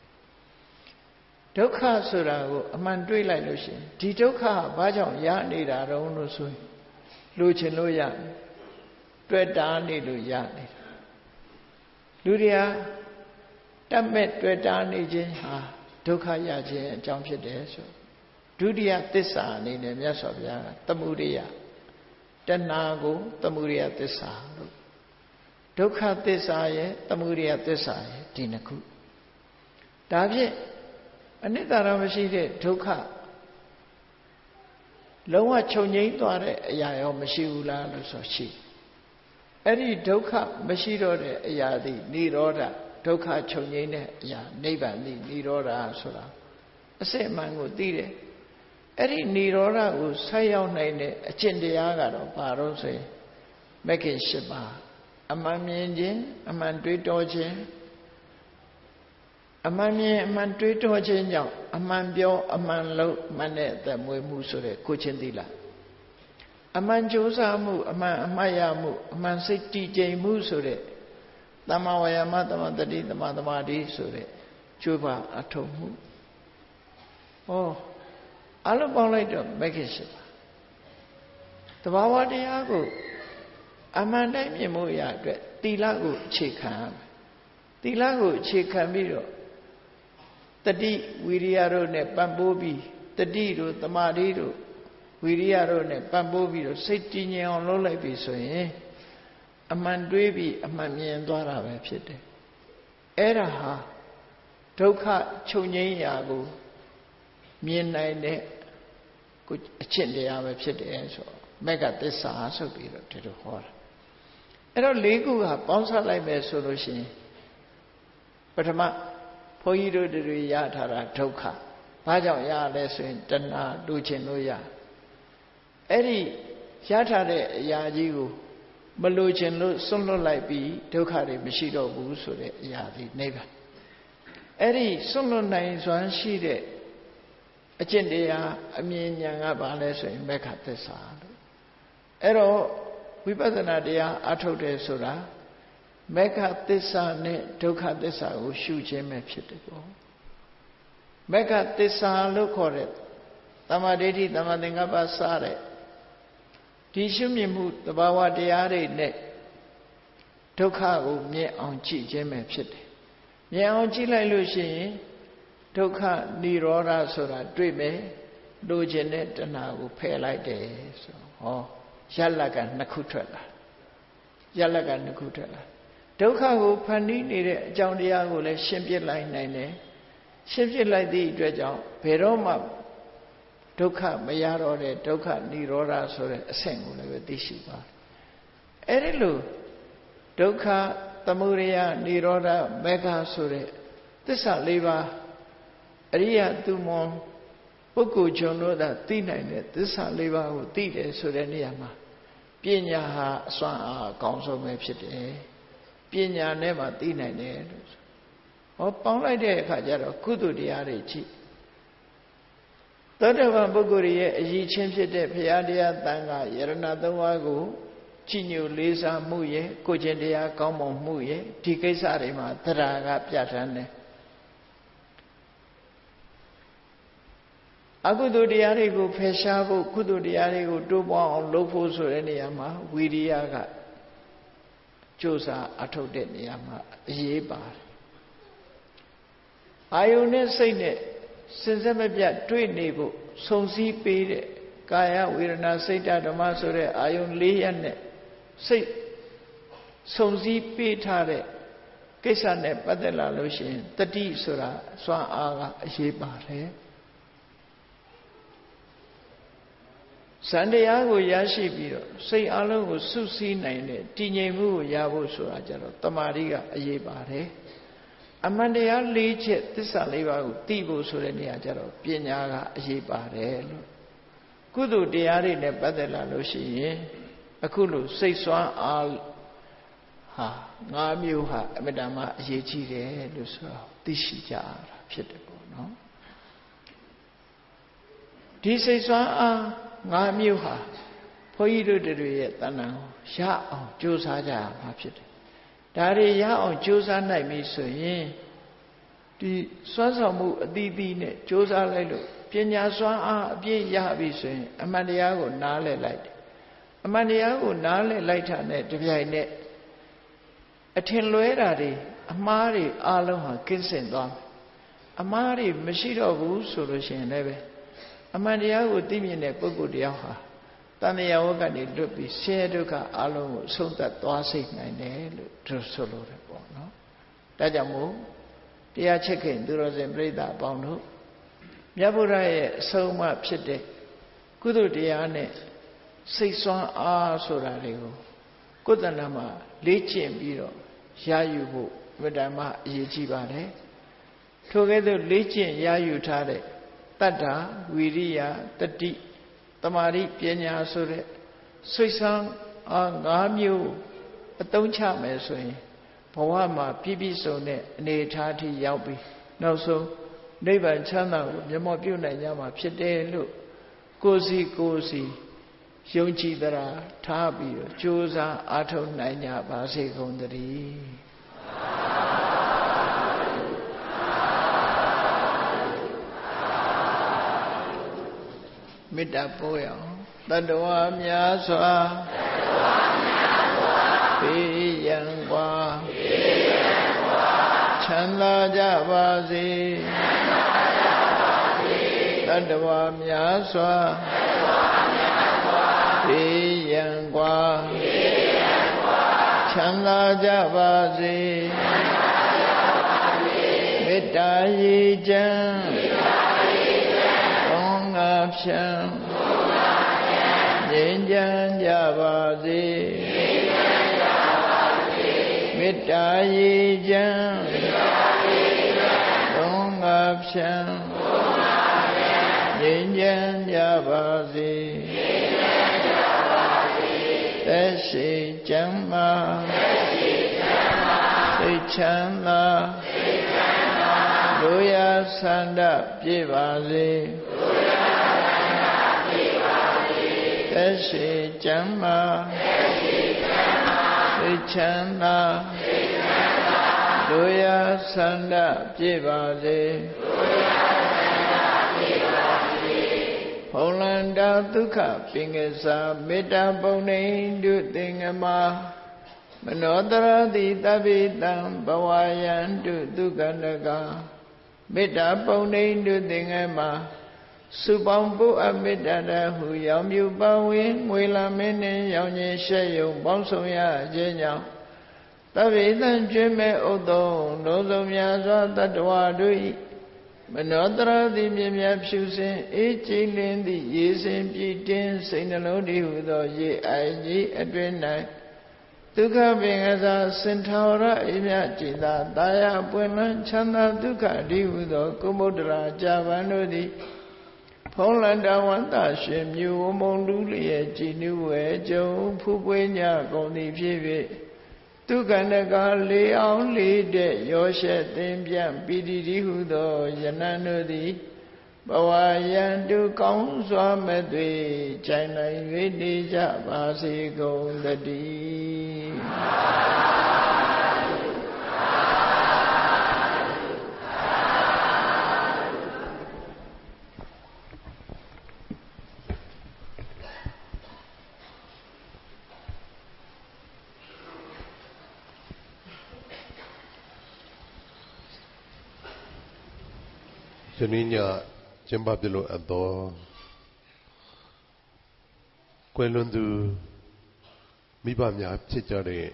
ဒုက္ခဆိုတာကိုအမှန်တွေးလိုက်လို့ရှိရင်ဒီဒုက္ခကဘာကြောင့်ရနေတာတုံးလို့ဆိုရင်လိုချင်လို့ရတွေ့တာနေလို့ရနေတာလူတွေဟာတတ်မဲ့တွေ့တာနေခြင်းဟာဒုက္ခရခြင်းအကြောင်းဖြစ်တယ်ဆိုဒုတိယသစ္စာအနေနဲ့မြတ်စွာဘုရားကသမုဒိယတဏှာကိုသမုဒိယသစ္စာလို့ဒုက္ခသစ္စာရဲ့သမုဒိယသစ္စာရဲ့ဒီနှစ်ခုဒါဖြင့်အနိတ္တရမရှိတဲ့ဒုက္ခလုံးဝချုပ်ငြိမ်းသွားတဲ့အရာရောမရှိဘူးလားလို့ဆိုရှိအဲ့ဒီဒုက္ခမရှိတော့တဲ့အရာသည်និရောဓဒုက္ခချုပ်ငြိမ်းတဲ့အရာနိဗ္ဗာန်သည်និရောဓဆိုတာ အစစ်အမှန်ကိုသိတယ်အဲ့ဒီនិရောဓကိုဆက်ရောက်နိုင်တဲ့အကျင့်တရားကတော့ဘာလို့ဆိုရင်မဂ္ဂင်၈ပါးအမှန်မြင်ခြင်းအမှန်တွေးတောခြင်းအမှန်မြင်အမှန်တွေးတောခြင်းကြောင့်အမှန်ပြောအမှန်လုပ်မှန်တဲ့အသက်မွေးမှုဆိုတဲ့ကိုချင်းသီလအမှန်ကြိုးစားမှုအမှန်အမှတ်ရမှုအမှန်စိတ်တည်ကြည်မှုဆိုတဲ့သမ္မာဝါယာမသမ္မာတတိသမ္မာသမာဓိဆိုတဲ့ကြိုးပမ်းအထောက်မှုအလုံးပေါင်းလိုက်တော့မဂ္ဂင်၈ပါးတဘာဝတရားကိုအမှန်တိုင်းမြင်မှုရအတွက်သီလကိုအခြေခံရမယ်သီလကိုအခြေခံပြီးတော့တတိဝိရိယတို့နဲ့ပံ့ပိုးပြီးတတိတို့သမာဓိတို့ဝိရိယတို့နဲ့ပံ့ပိုးပြီးတော့စိတ်တည်ငြိမ်အောင်လုပ်လိုက်ပြီဆိုရင်အမှန်တွေးပြီးအမှန်မြင်သွားတာပဲဖြစ်တယ်အဲ့ဒါဟာဒုက္ခချုပ်ငြိမ်းရာကိုမြင်နိုင်တဲ့အကျင့်တရားပဲဖြစ်တယ်ဆိုတော့မဂ္ဂသစ္စာဆိုပြီးတော့ဒီလိုဟောတာအဲ့တော့၄ခုကပေါင်းစပ်လိုက်မယ်ဆိုလို့ရှိရင်ပထမဘုန်းကြီးတို့တွေရထားတာဒုက္ခဘာကြောင့်ရလဲဆိုရင်တဏှာလူချင်လို့ရအဲ့ဒီရထားတဲ့အရာကြီးကိုမလိုချင်လို့စွန့်လွတ်လိုက်ပြီးဒုက္ခတွေမရှိတော့ဘူးဆိုတဲ့အရာဒီနိဗ္ဗာန်အဲ့ဒီစွန့်လွတ်နိုင်စွမ်းရှိတဲ့အကျင့်တရားအမြင်ဉာဏ်ကဘာလဲဆိုရင်မဂ္ဂသစ္စာလို့အဲ့တော့ဝိပဿနာတရားအထုတ်တယ်ဆိုတာမဂ္ဂသစ္စာနဲ့ဒုက္ခသစ္စာကိုရှုခြင်းပဲဖြစ်တယ်ပေါ့မဂ္ဂသစ္စာလို့ခေါ်တဲ့သမ္မာဒိဋ္ဌိသမ္မာသင်္ကပ္ပစတဲ့ဒီရှုမြင်မှုသဘာဝတရားတွေနဲ့ဒုက္ခကိုမြင်အောင်ကြည့်ခြင်းပဲဖြစ်တယ်မြင်အောင်ကြည့်လိုက်လို့ရှိရင်ဒုက္ခនិရောဓဆိုတာတွေ့မယ်လိုချင်တဲ့တဏှာကိုဖယ်လိုက်တယ်ဆိုရလကနှစ်ခုထွက်လာရလကနှစ်ခုထွက်လာဒုက္ခကိုဖန်တီးနေတဲ့အကြောင်းတရားကိုလည်းရှင်းပြလိုက်နိုင်တယ်ရှင်းပြလိုက်သည့်အတွက်ကြောင့်ဘယ်တော့မှဒုက္ခမရတော့တဲ့ဒုက္ခនិရောဓဆိုတဲ့အဆင့်ကိုလည်းပဲသိရှိပါအဲ့ဒီလိုဒုက္ခသမုဒယនិရောဓမဂ္ဂဆိုတဲ့သစ္စာ၄ပါးအရိယသူမွန်ပုဂ္ဂိုလ်ကျွန်တို့သာသိနိုင်တဲ့သစ္စာ၄ပါးကိုသိတယ်ဆိုတဲ့နေရာမှာပညာဟာအစွမ်းအားအကောင်းဆုံးပဲဖြစ်တယ်ပညာနဲ့မှသိနိုင်တယ်လို့ပေါင်းလိုက်တဲ့အခါကျတော့ကုသိုလ်တရားတွေကြည့်သောတပန်ပုဂ္ဂိုလ်ရဲ့အရည်ချင်းဖြစ်တဲ့ဘုရားတရားတန်ခါယရဏသုံးပါးကိုကြည်ညိုလေးစားမှုရဲ့ကိုယ်ကျင့်တရားကောင်းမွန်မှုရဲ့ဒီကိစ္စတွေမှာသရကပြဋ္ဌာန်းတယ်အကုသိုလ်တရားတွေကိုဖယ်ရှားဖို့ကုသိုလ်တရားတွေကိုတိုးပွားအောင်လုပ်ဖို့ဆိုတဲ့နေရာမှာဝိရိယကကြိုးစားအထုတ်တဲ့နေရာမှာအရေးပါတယ်အာယုန်နဲ့စိတ်နဲ့စင်စစ်မပြတ်တွေ့နေဖို့စုံစည်းပေးတဲ့ကာယဝေဒနာစိတ်ဓမ္မဆိုတဲ့အာယုန်၄ရပ်နဲ့စိတ်စုံစည်းပေးထားတဲ့ကိစ္စနဲ့ပတ်သက်လာလို့ရှိရင်တတိဆိုတာစွမ်းအားကအရေးပါတယ်ဇန်တရားကိုရရှိပြီးတော့စိတ်အလုံးကိုစုစည်းနိုင်တဲ့တည်ငြိမ်မှုကိုရဖို့ဆိုတာကြတော့တမာတိကအရေးပါတယ်အမှန်တရား၄ချက်သစ္စာ၄ပါးကိုသိဖို့ဆိုတဲ့နေရာကြတော့ပညာကအရေးပါတယ်လို့ကုသိုလ်တရားတွေနဲ့ပတ်သက်လာလို့ရှိရင်အခုလိုစိတ်စွမ်းအားဟာ၅မျိုးဟာအမြဲတမ်းအရေးကြီးတယ်လို့ဆိုတော့သိရှိကြရတာဖြစ်တယ်ပေါ့နော်ဒီစိတ်စွမ်းအား၅မျိုးဟာဘုန်းကြီးတို့တွေရဲ့တဏ္ဍာကိုရအောင်ကြိုးစားကြရမှာဖြစ်တယ်ဒါတွေရအောင်ကြိုးစားနိုင်ပြီဆိုရင်ဒီစွမ်းဆောင်မှုအသီးသီးနဲ့ကြိုးစားလိုက်လို့ပညာစွမ်းအားအပြည့်ရပြီဆိုရင်အမှန်တရားကိုနားလည်လိုက်တယ်အမှန်တရားကိုနားလည်လိုက်တာနဲ့တပြိုင်နက်အထင်လွဲတာတွေအမှားတွေအလုံးဟာကင်းစင်သွားမယ်အမှားတွေမရှိတော့ဘူးဆိုလို့ရှိရင်လည်းအမှန်တရားကိုသိမြင်တဲ့ပုဂ္ဂိုလ်တယောက်ဟာတဏှာဝကကနေလွတ်ပြီးဆင်းရဲဒုက္ခအလုံးကိုဆုံးသက်သွားစေနိုင်တယ်လို့သူဆိုလိုတယ်ပေါ့နော်ဒါကြောင့်မို့တရားချစ်ခင်သူတော်စင်ပြိဿအပေါင်းတို့မြတ်ဗုဒ္ဓရဲ့အဆုံးအမဖြစ်တဲ့ကုသိုလ်တရားနဲ့စိတ်စွမ်းအားဆိုတာတွေကိုကိုယ်တဏ္ဍာမှာလေ့ကျင့်ပြီးတော့ရယူဖို့ဗဒ္ဓမအရေးကြီးပါတယ်ထိုကဲ့သို့လေ့ကျင့်ရယူထားတဲ့ တတ္တာဝိရိယတတိတမာရိပညာဆိုတဲ့စိတ်ဆန်းအား၅မျိုးအသုံးချမယ်ဆိုရင်ဘဝမှာပြည့်ပြည့်စုံတဲ့အနေအထားထိရောက်ပြီးနောက်ဆုံးနိဗ္ဗာန်ချမ်းသာကိုမျက်မှောက်ပြုနိုင်ကြမှာဖြစ်တယ်လို့ကိုယ်စီယုံကြည်သလားထားပြီးတော့ကြိုးစားအားထုတ်နိုင်ကြပါစေကုန်သတည်းမေတ္တာပို့ရအောင်တတ္တဝါများစွာဘေးရန်กว่าချမ်းသာကြပါစေတတ္တဝါများစွာဘေးရန်กว่าချမ်းသာကြပါစေမေတ္တာရေချမ်းသောငါဖြံငြိမ်းချမ်းကြပါစေမေတ္တာရေချမ်းသောငါဖြံငြိမ်းချမ်းကြပါစေသက်ရှိချမ်းသာစိတ်ချမ်းသာလူရဆန္ဒပြည့်ပါစေသက်ရှိချမ်းသာစိတ်ချမ်းသာလူရဆန္ဒပြည့်ပါစေဟောလန္တာဒုက္ခပင်ကစားမေတ္တာပုံနေတုသင်္ကမမနောတရတိတပိတံဘဝယံတုဒုက္ခနကမေတ္တာပုံနေတုသင်္ကမစုပေါင်းပုအမေတ္တာတဟုရောင်မြူပဝင်းငွေလာမင်းနှင့်ရောင်ခြင်းရှက်ယုံပေါင်းဆောင်ရခြင်းကြောင့်တပိတံကျွေးမဲ့ဥဒုံလုံးစုံများစွာတတ္တဝါတို့၏မနောတရတိမြင်မြဖြူစင်အေးကြည်လင်းသည့်ရေစင်ပြည့်တင်းစိတ်နှလုံးတည်ဟုသောရေအိုင်ကြီးအတွင်၌ဒုက္ခပင်ကစားစင်ထာဝရအိမြကြည်သာတာယာပွင့်လန်းချမ်းသာဒုက္ခတည်ဟုသောကုမုဒ္ဒရာကြာပန်တို့သည်ဖုံးလန္တဝန္တရှင်မြူဝမုံလူလျက်ကြည်နုဝဲကြုံဖူးပွေးညကုန်သည်ဖြစ်၍ဒုက္ခနကလေးအောင်လေးတဲ့ရောရှက်သင်ပြန့်ပီတိတိဟုသောယနံတို့သည်ဘဝယံတုကောင်းစွာမဲ့သွေခြိုင်နိုင်၍နေကြပါစေကုန်သတည်းယနေ့ညကျင်းပပြုလုပ်အပ်သောကွယ်လွန်သူမိဘများဖြစ်ကြတဲ့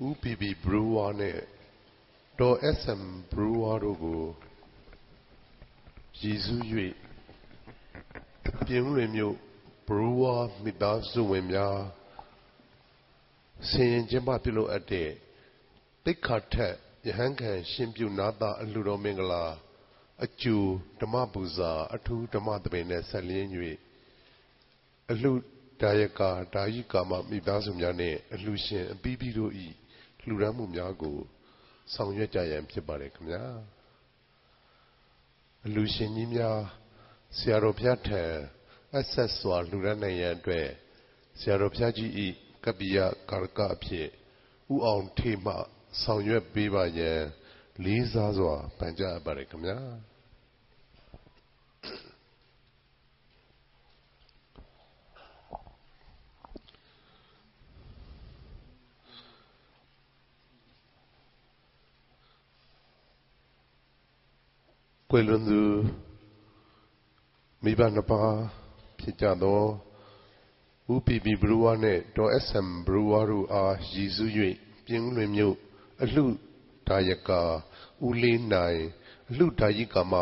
ဦးပီပီဘရူဝါနဲ့ဒေါ် SM ဘရူဝါတို့ကိုရည်စူး၍ပြင်ဦးလွင်မြို့ဘရူဝါမိသားစုဝင်များဆင်ရင်ကျင်းပပြုလုပ်အပ်တဲ့တိက္ခာထက်ယဟန်ခံရှင်ပြုနာတာအလှတော်မင်္ဂလာအကျူဓမ္မပူဇာအထူးဓမ္မသဘင်နဲ့ဆက်လျင်း၍အလှဒါယကာဒါယိကာမမိသားစုများနဲ့အလှရှင်အပီးပီးတို့၏လှူဒါန်းမှုများကိုဆောင်ရွက်ကြရန်ဖြစ်ပါတယ်ခင်ဗျာအလှရှင်ကြီးများဆရာတော်ဘုရားထံအဆက်စွာလှူဒါန်းနိုင်ရန်အတွက်ဆရာတော်ဘုရားကြီး၏ကပ္ပိယကာရကအဖြစ်ဥအောင်ထေမှဆောင်ရွက်ပေးပါရန်လေးစားစွာပန်ကြားအပ်ပါတယ်ခင်ဗျာကွယ်လွန်သူမိဘနှစ်ပါးဖြစ်ကြသောဦးပီပီဘရူဝါနဲ့ဒေါ် SM ဘရူဝါတို့အားရည်စူး၍ပြင်ဦးလွင်မြို့အလှဒါယကာဦးလေးနိုင်အလှဒါယိကာမ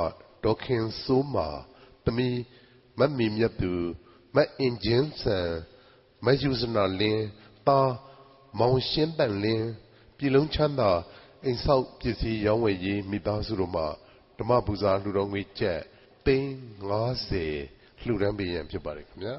ဒေါ်ခင်စိုးမာသမီးမတ်မီမြတ်သူမတ်အင်ဂျင်ဆန်မယူဇနာလင်းသားမောင်ရှင်းပန့်လင်းပြည်လုံးချမ်းသာအိမ်ဆောက်ပစ္စည်းရောင်းဝယ်ရေးမိသားစုတို့မှဓမ္မပူဇာလှူတော်ငွေကျပ် သိန်း50လှူဒန်းပေးရန်ဖြစ်ပါတယ်ခင်ဗျာ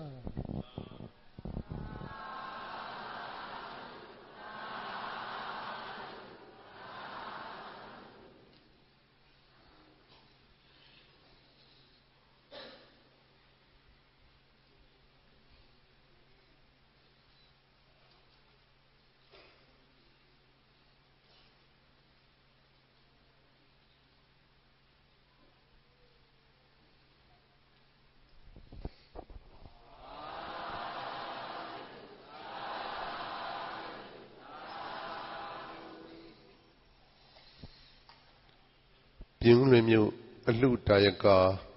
ပြင်းလွင်မြို့အလှတာယကာ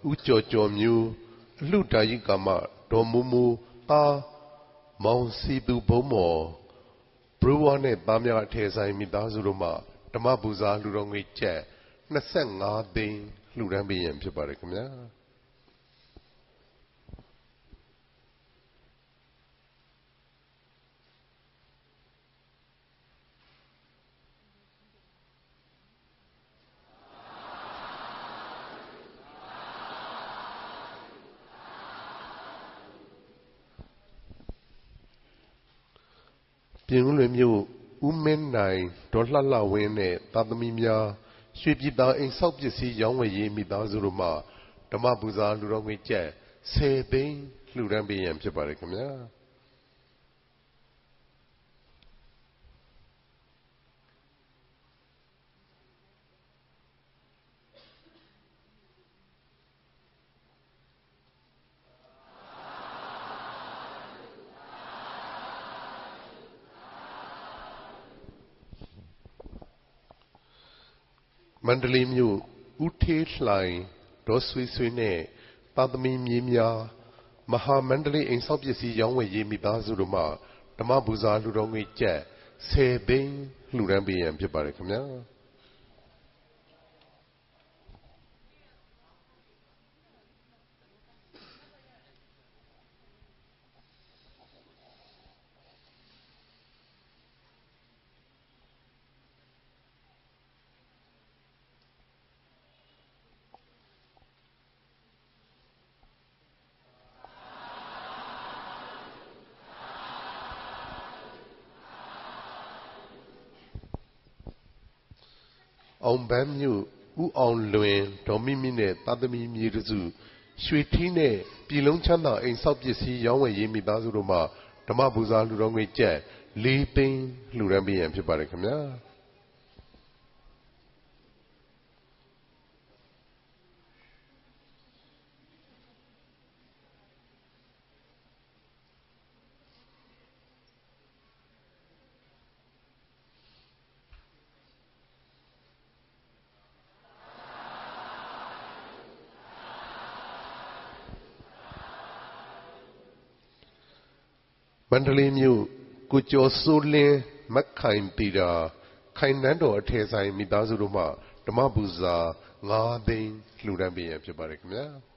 ဦးကျော်ကျော်မျိုးအလှတာယိကာမဒေါ်မူမူသားမောင်စီသူဘုံမော်ဘရူဝါနဲ့သားများအထည်ဆိုင်မိသားစုတို့မှဓမ္မပူဇာလှူတော်ငွေကျပ်25သိန်းလှူဒန်းပေးရန်ဖြစ်ပါတယ်ခင်ဗျာပြင်းလွင်မြို့ဦးမင်းနိုင်ဒေါ်လှလှဝင်းနဲ့သားသမီးများရွှေပြည်သာအိမ်ဆောက်ပစ္စည်းရောင်းဝယ်ရေးမိသားစုတို့မှဓမ္မပူဇာလှူတော်ငွေကျပ်10သိန်းလှူဒန်းပေးရန်ဖြစ်ပါတယ်ခင်ဗျာမန္တလေးမြို့ဦးထေးလှိုင်ဒေါ်ဆွေဆွေနဲ့သားသမီးမြေးများမဟာမန္တလေးအိမ်ဆောက်ပစ္စည်းရောင်းဝယ်ရေးမိသားစုတို့မှဓမ္မပူဇာလှူတော်ငွေကျပ်10သိန်းလှူဒန်းပေးရန်ဖြစ်ပါတယ်ခင်ဗျာအောင်ပန်းမြို့ဦးအောင်လွင်ဒေါ်မိမိနဲ့သားသမီးမြေတစုရွှေထီးနဲ့ပြည်လုံးချမ်းသာအိမ်ဆောက်ပစ္စည်းရောင်းဝယ်ရေးမိသားစုတို့မှဓမ္မပူဇာလှူတော်ငွေကျပ်4သိန်းလှူဒန်းပေးရန်ဖြစ်ပါတယ်ခင်ဗျာမန္တလေးမြို့ကိုကျော်စိုးလင်းမက်ခိုင်တီတာခိုင်နန်းတော်အထည်ဆိုင်မိသားစုတို့မှဓမ္မပူဇာ5သိန်းလှူဒန်းပေးရန်ဖြစ်ပါတယ်ခင်ဗျာ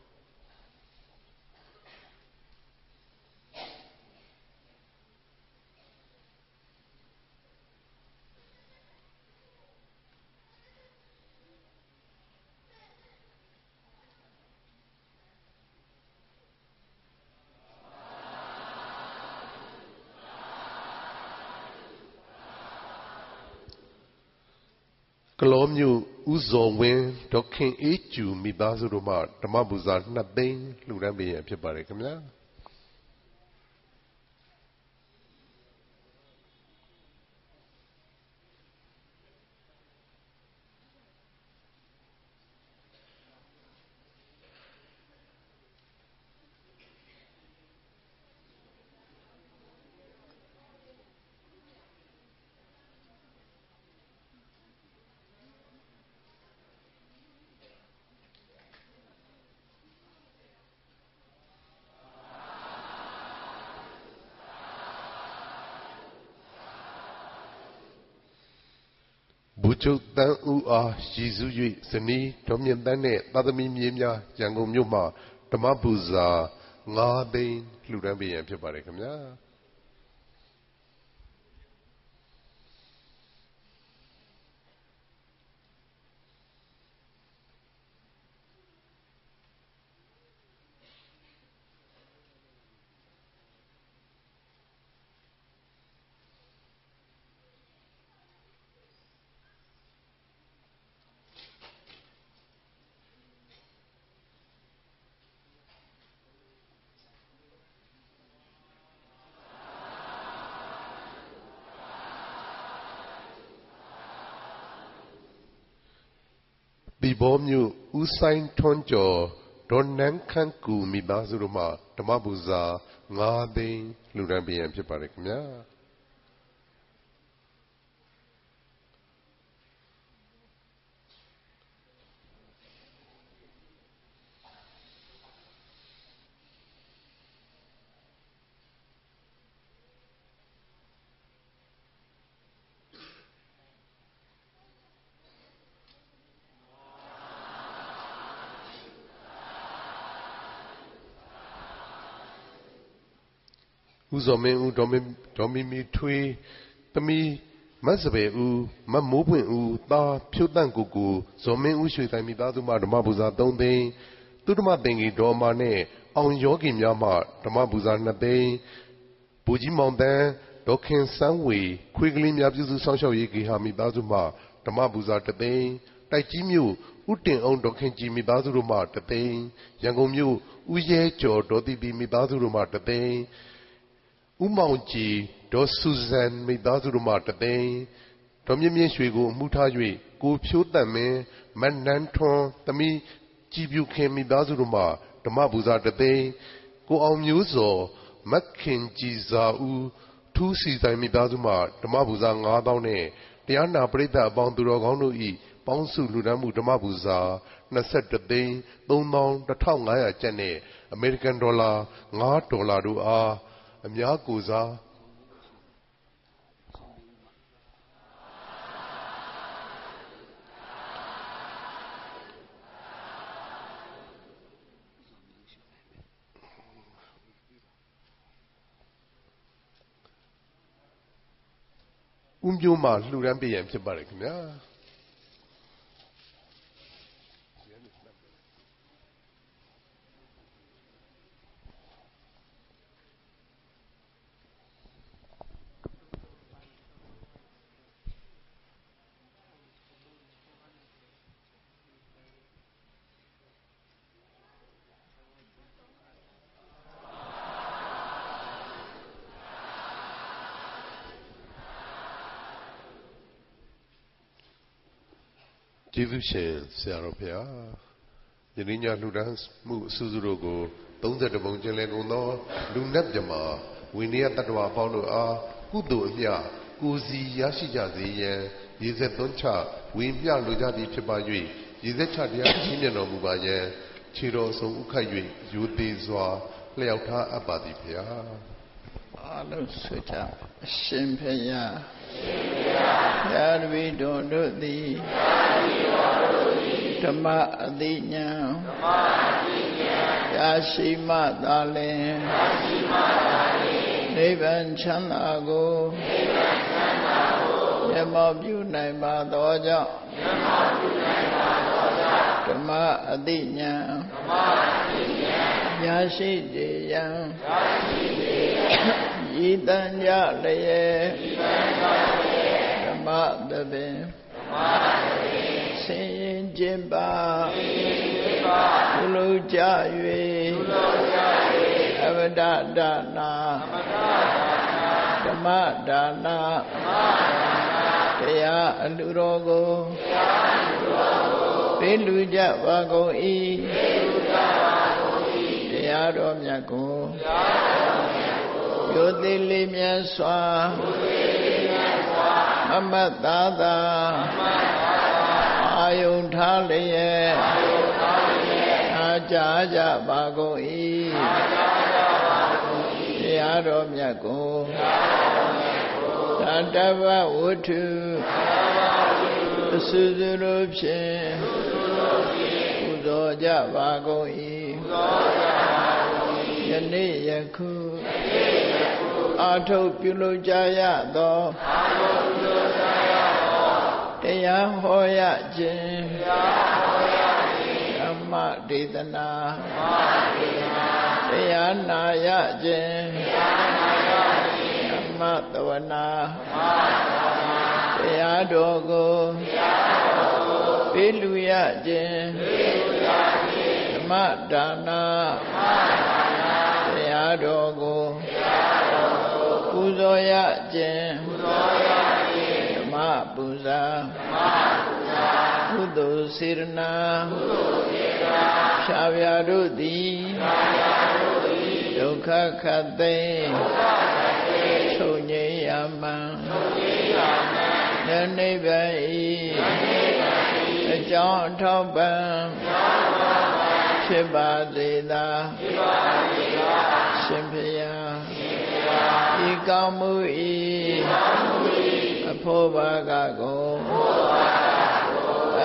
ကလောမြို့ဦးဇော်ဝင်းဒေါက်ခင်အေးကျူမိသားစုတို့မှဓမ္မပူဇာ2သိန်းလှူဒန်းပေးရန်ဖြစ်ပါတယ်ခင်ဗျာဘူချုပ်တန်းဦးအားရည်စူး၍ဇနီးဒေါ်မြင့်တန်းနဲ့သားသမီးမြေးများရန်ကုန်မြို့မှဓမ္မပူဇာ5သိန်းလှူဒန်းပေးရန်ဖြစ်ပါတယ်ခင်ဗျာ ဒီဘောမျိုးဦးဆိုင်ထွန်းကျော်ဒေါ်နန်းခန့်ကူမိသားစုတို့မှဓမ္မပူဇာ9 သိန်းလှူဒန်းပေးရန်ဖြစ်ပါတယ်ခင်ဗျာဦးဇော်မင်းဦးဒေါ်မီမီထွေးသမီးမတ်စပယ်ဦးမမိုးပွင့်ဦးသားဖြိုးတန့်ကိုကိုဇော်မင်းဦးရွှေဆိုင်မိသားစုမှဓမ္မပူဇာ3 သိန်းသူဓမ္မသင်္ကေဒေါ်မာနဲ့အောင်ယောဂီများမှဓမ္မပူဇာ2 သိန်းဘူကြီးမောင်တန်းဒေါခင်စန်းဝေခွေးကလေးများပြုစုဆောင်ရှောက်ရေးဂေဟာမိသားစုမှဓမ္မပူဇာ1 သိန်းတိုက်ကြီးမြို့ဦးတင်အောင်ဒေါခင်ကြည်မိသားစုတို့မှ1 သိန်းရန်ကုန်မြို့ဦးရဲကျော်ဒေါ်တီတီမိသားစုတို့မှ1 သိန်းဦးမောင်ကြည်ဒေါ်ဆူဇန်မိသားစုတို့မှ1 သိန်းဒေါ်မြင့်မြင့်ရွှေကိုအမှုထား၍ကိုဖြိုးတန့်မင်းမန်နန်းထွန်းသမီးကြည်ပြူခင်မိသားစုတို့မှဓမ္မပူဇာ1 သိန်းကိုအောင်မျိုးစောမက်ခင်ကြည်စာဦးထူးစီဆိုင်မိသားစုမှဓမ္မပူဇာ9,000နဲ့တရားနာပရိသတ်အပေါင်းသူတော်ကောင်းတို့၏ပေါင်းစုလှူဒန်းမှုဓမ္မပူဇာ21 သိန်း 3,1,500 ကျပ်နဲ့အမေရိကန်ဒေါ်လာ$5တို့အားအများကိုစားဦးမျိုးမှလှူဒန်းပေးရန်ဖြစ်ပါတယ်ခင်ဗျာကျေးဇူးရှင်ဆရာတော်ဘုရားယနေ့ညလှူဒန်းမှုအစုစုတို့ကို31 ပုံကျင်းလည်ကုန်သောလူနတ်မြမာဝိနည်းတတ္တဝါပေါင်းတို့အားကုသိုလ်အမြကိုစီရရှိကြစေရန်ရေစက်သွန်းချဝေမျှလိုကြသည်ဖြစ်ပါ၍ရေစက်ချတရားကြီးမြတ်တော်မူပါယံခြေတော်ဆုံးဥခိုက်၍ရိုသေစွာလျှောက်ထားအပ်ပါသည်ဘုရားအားလုံးဆွကြအရှင်ဘုရားယာတဝိတော်တို့သည်ဓမ္မအသိဉာဏ်ရရှိမှသာလျှင်နိဗ္ဗာန်ချမ်းသာကိုမျက်မှောက်ပြုနိုင်ပါသောကြောင့်ဓမ္မအသိဉာဏ်ရရှိစေရန်ဤတန်ကြလျက်ဓမ္မသဘင်ဆင်းရင်ခြင်းပါပြုလုပ်ကြ၍အဝဒဒါနာဓမ္မဒါနာတရားအလှူတော်ကိုပေးလူကြပါကုန်၏တရားတော်မြတ်ကိုရိုသေလေးမြတ်စွာမမတ်သာသာအာယုန်ထားလျက်အားကြကြပါကုန်၏တရားတော်မြတ်ကိုသတ္တဝဝတ္ထုအစုစုတို့ဖြင့်ပူဇော်ကြပါကုန်၏ယနေ့ယခုအာထုတ်ပြုလုပ်ကြရသောတရားဟောရခြင်းဓမ္မဒေသနာတရားနာရခြင်းဓမ္မသဝနာတရားတော်ကိုပေးလူရခြင်းဓမ္မဒါနာတရားတော်ကိုပူဇော်ရခြင်းဓမ္မပူဇာကု သိုလ်စေရနာဖြာဖြာတို့သည်ဒုက္ခခတ်သိမ်းချုပ်ငြိမ်းရမှန်နိဗ္ဗာန်ဤအကြောင်းအထောက်ပံ့ဖြစ်ပါစေသာရှင်ဘုရားဤကောင်းမှုဤအဖို့ဘာကကို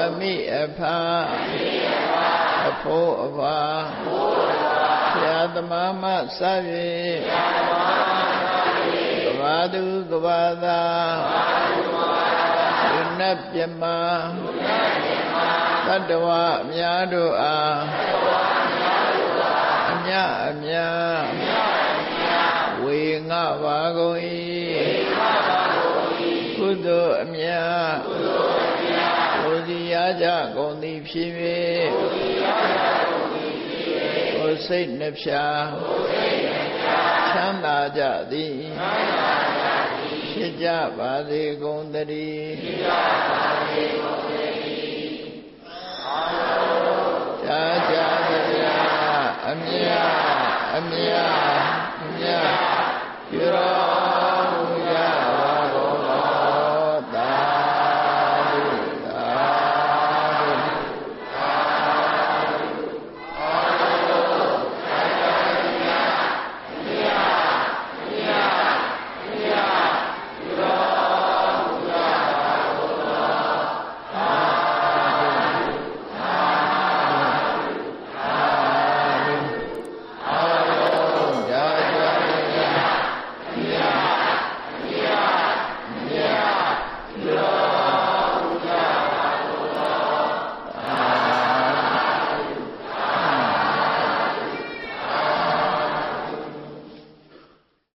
အမိအဖအဖို့အဖဘုရားသမားမစ၍ကဘာသူကဘာသာယနပြမတတ္တဝအများတို့အားအမြအမြဝေငှပါကုန်၏ကုသိုလ်အမြကိုစီရကြကုန်သည်ဖြစ်၍ကိုယ်စိတ်နှဖျားချမ်းသာကြသည်ဖြစ်ကြပါစေကုန်သတည်းကြာကြာကြာအမြအမြအမြပြုတော်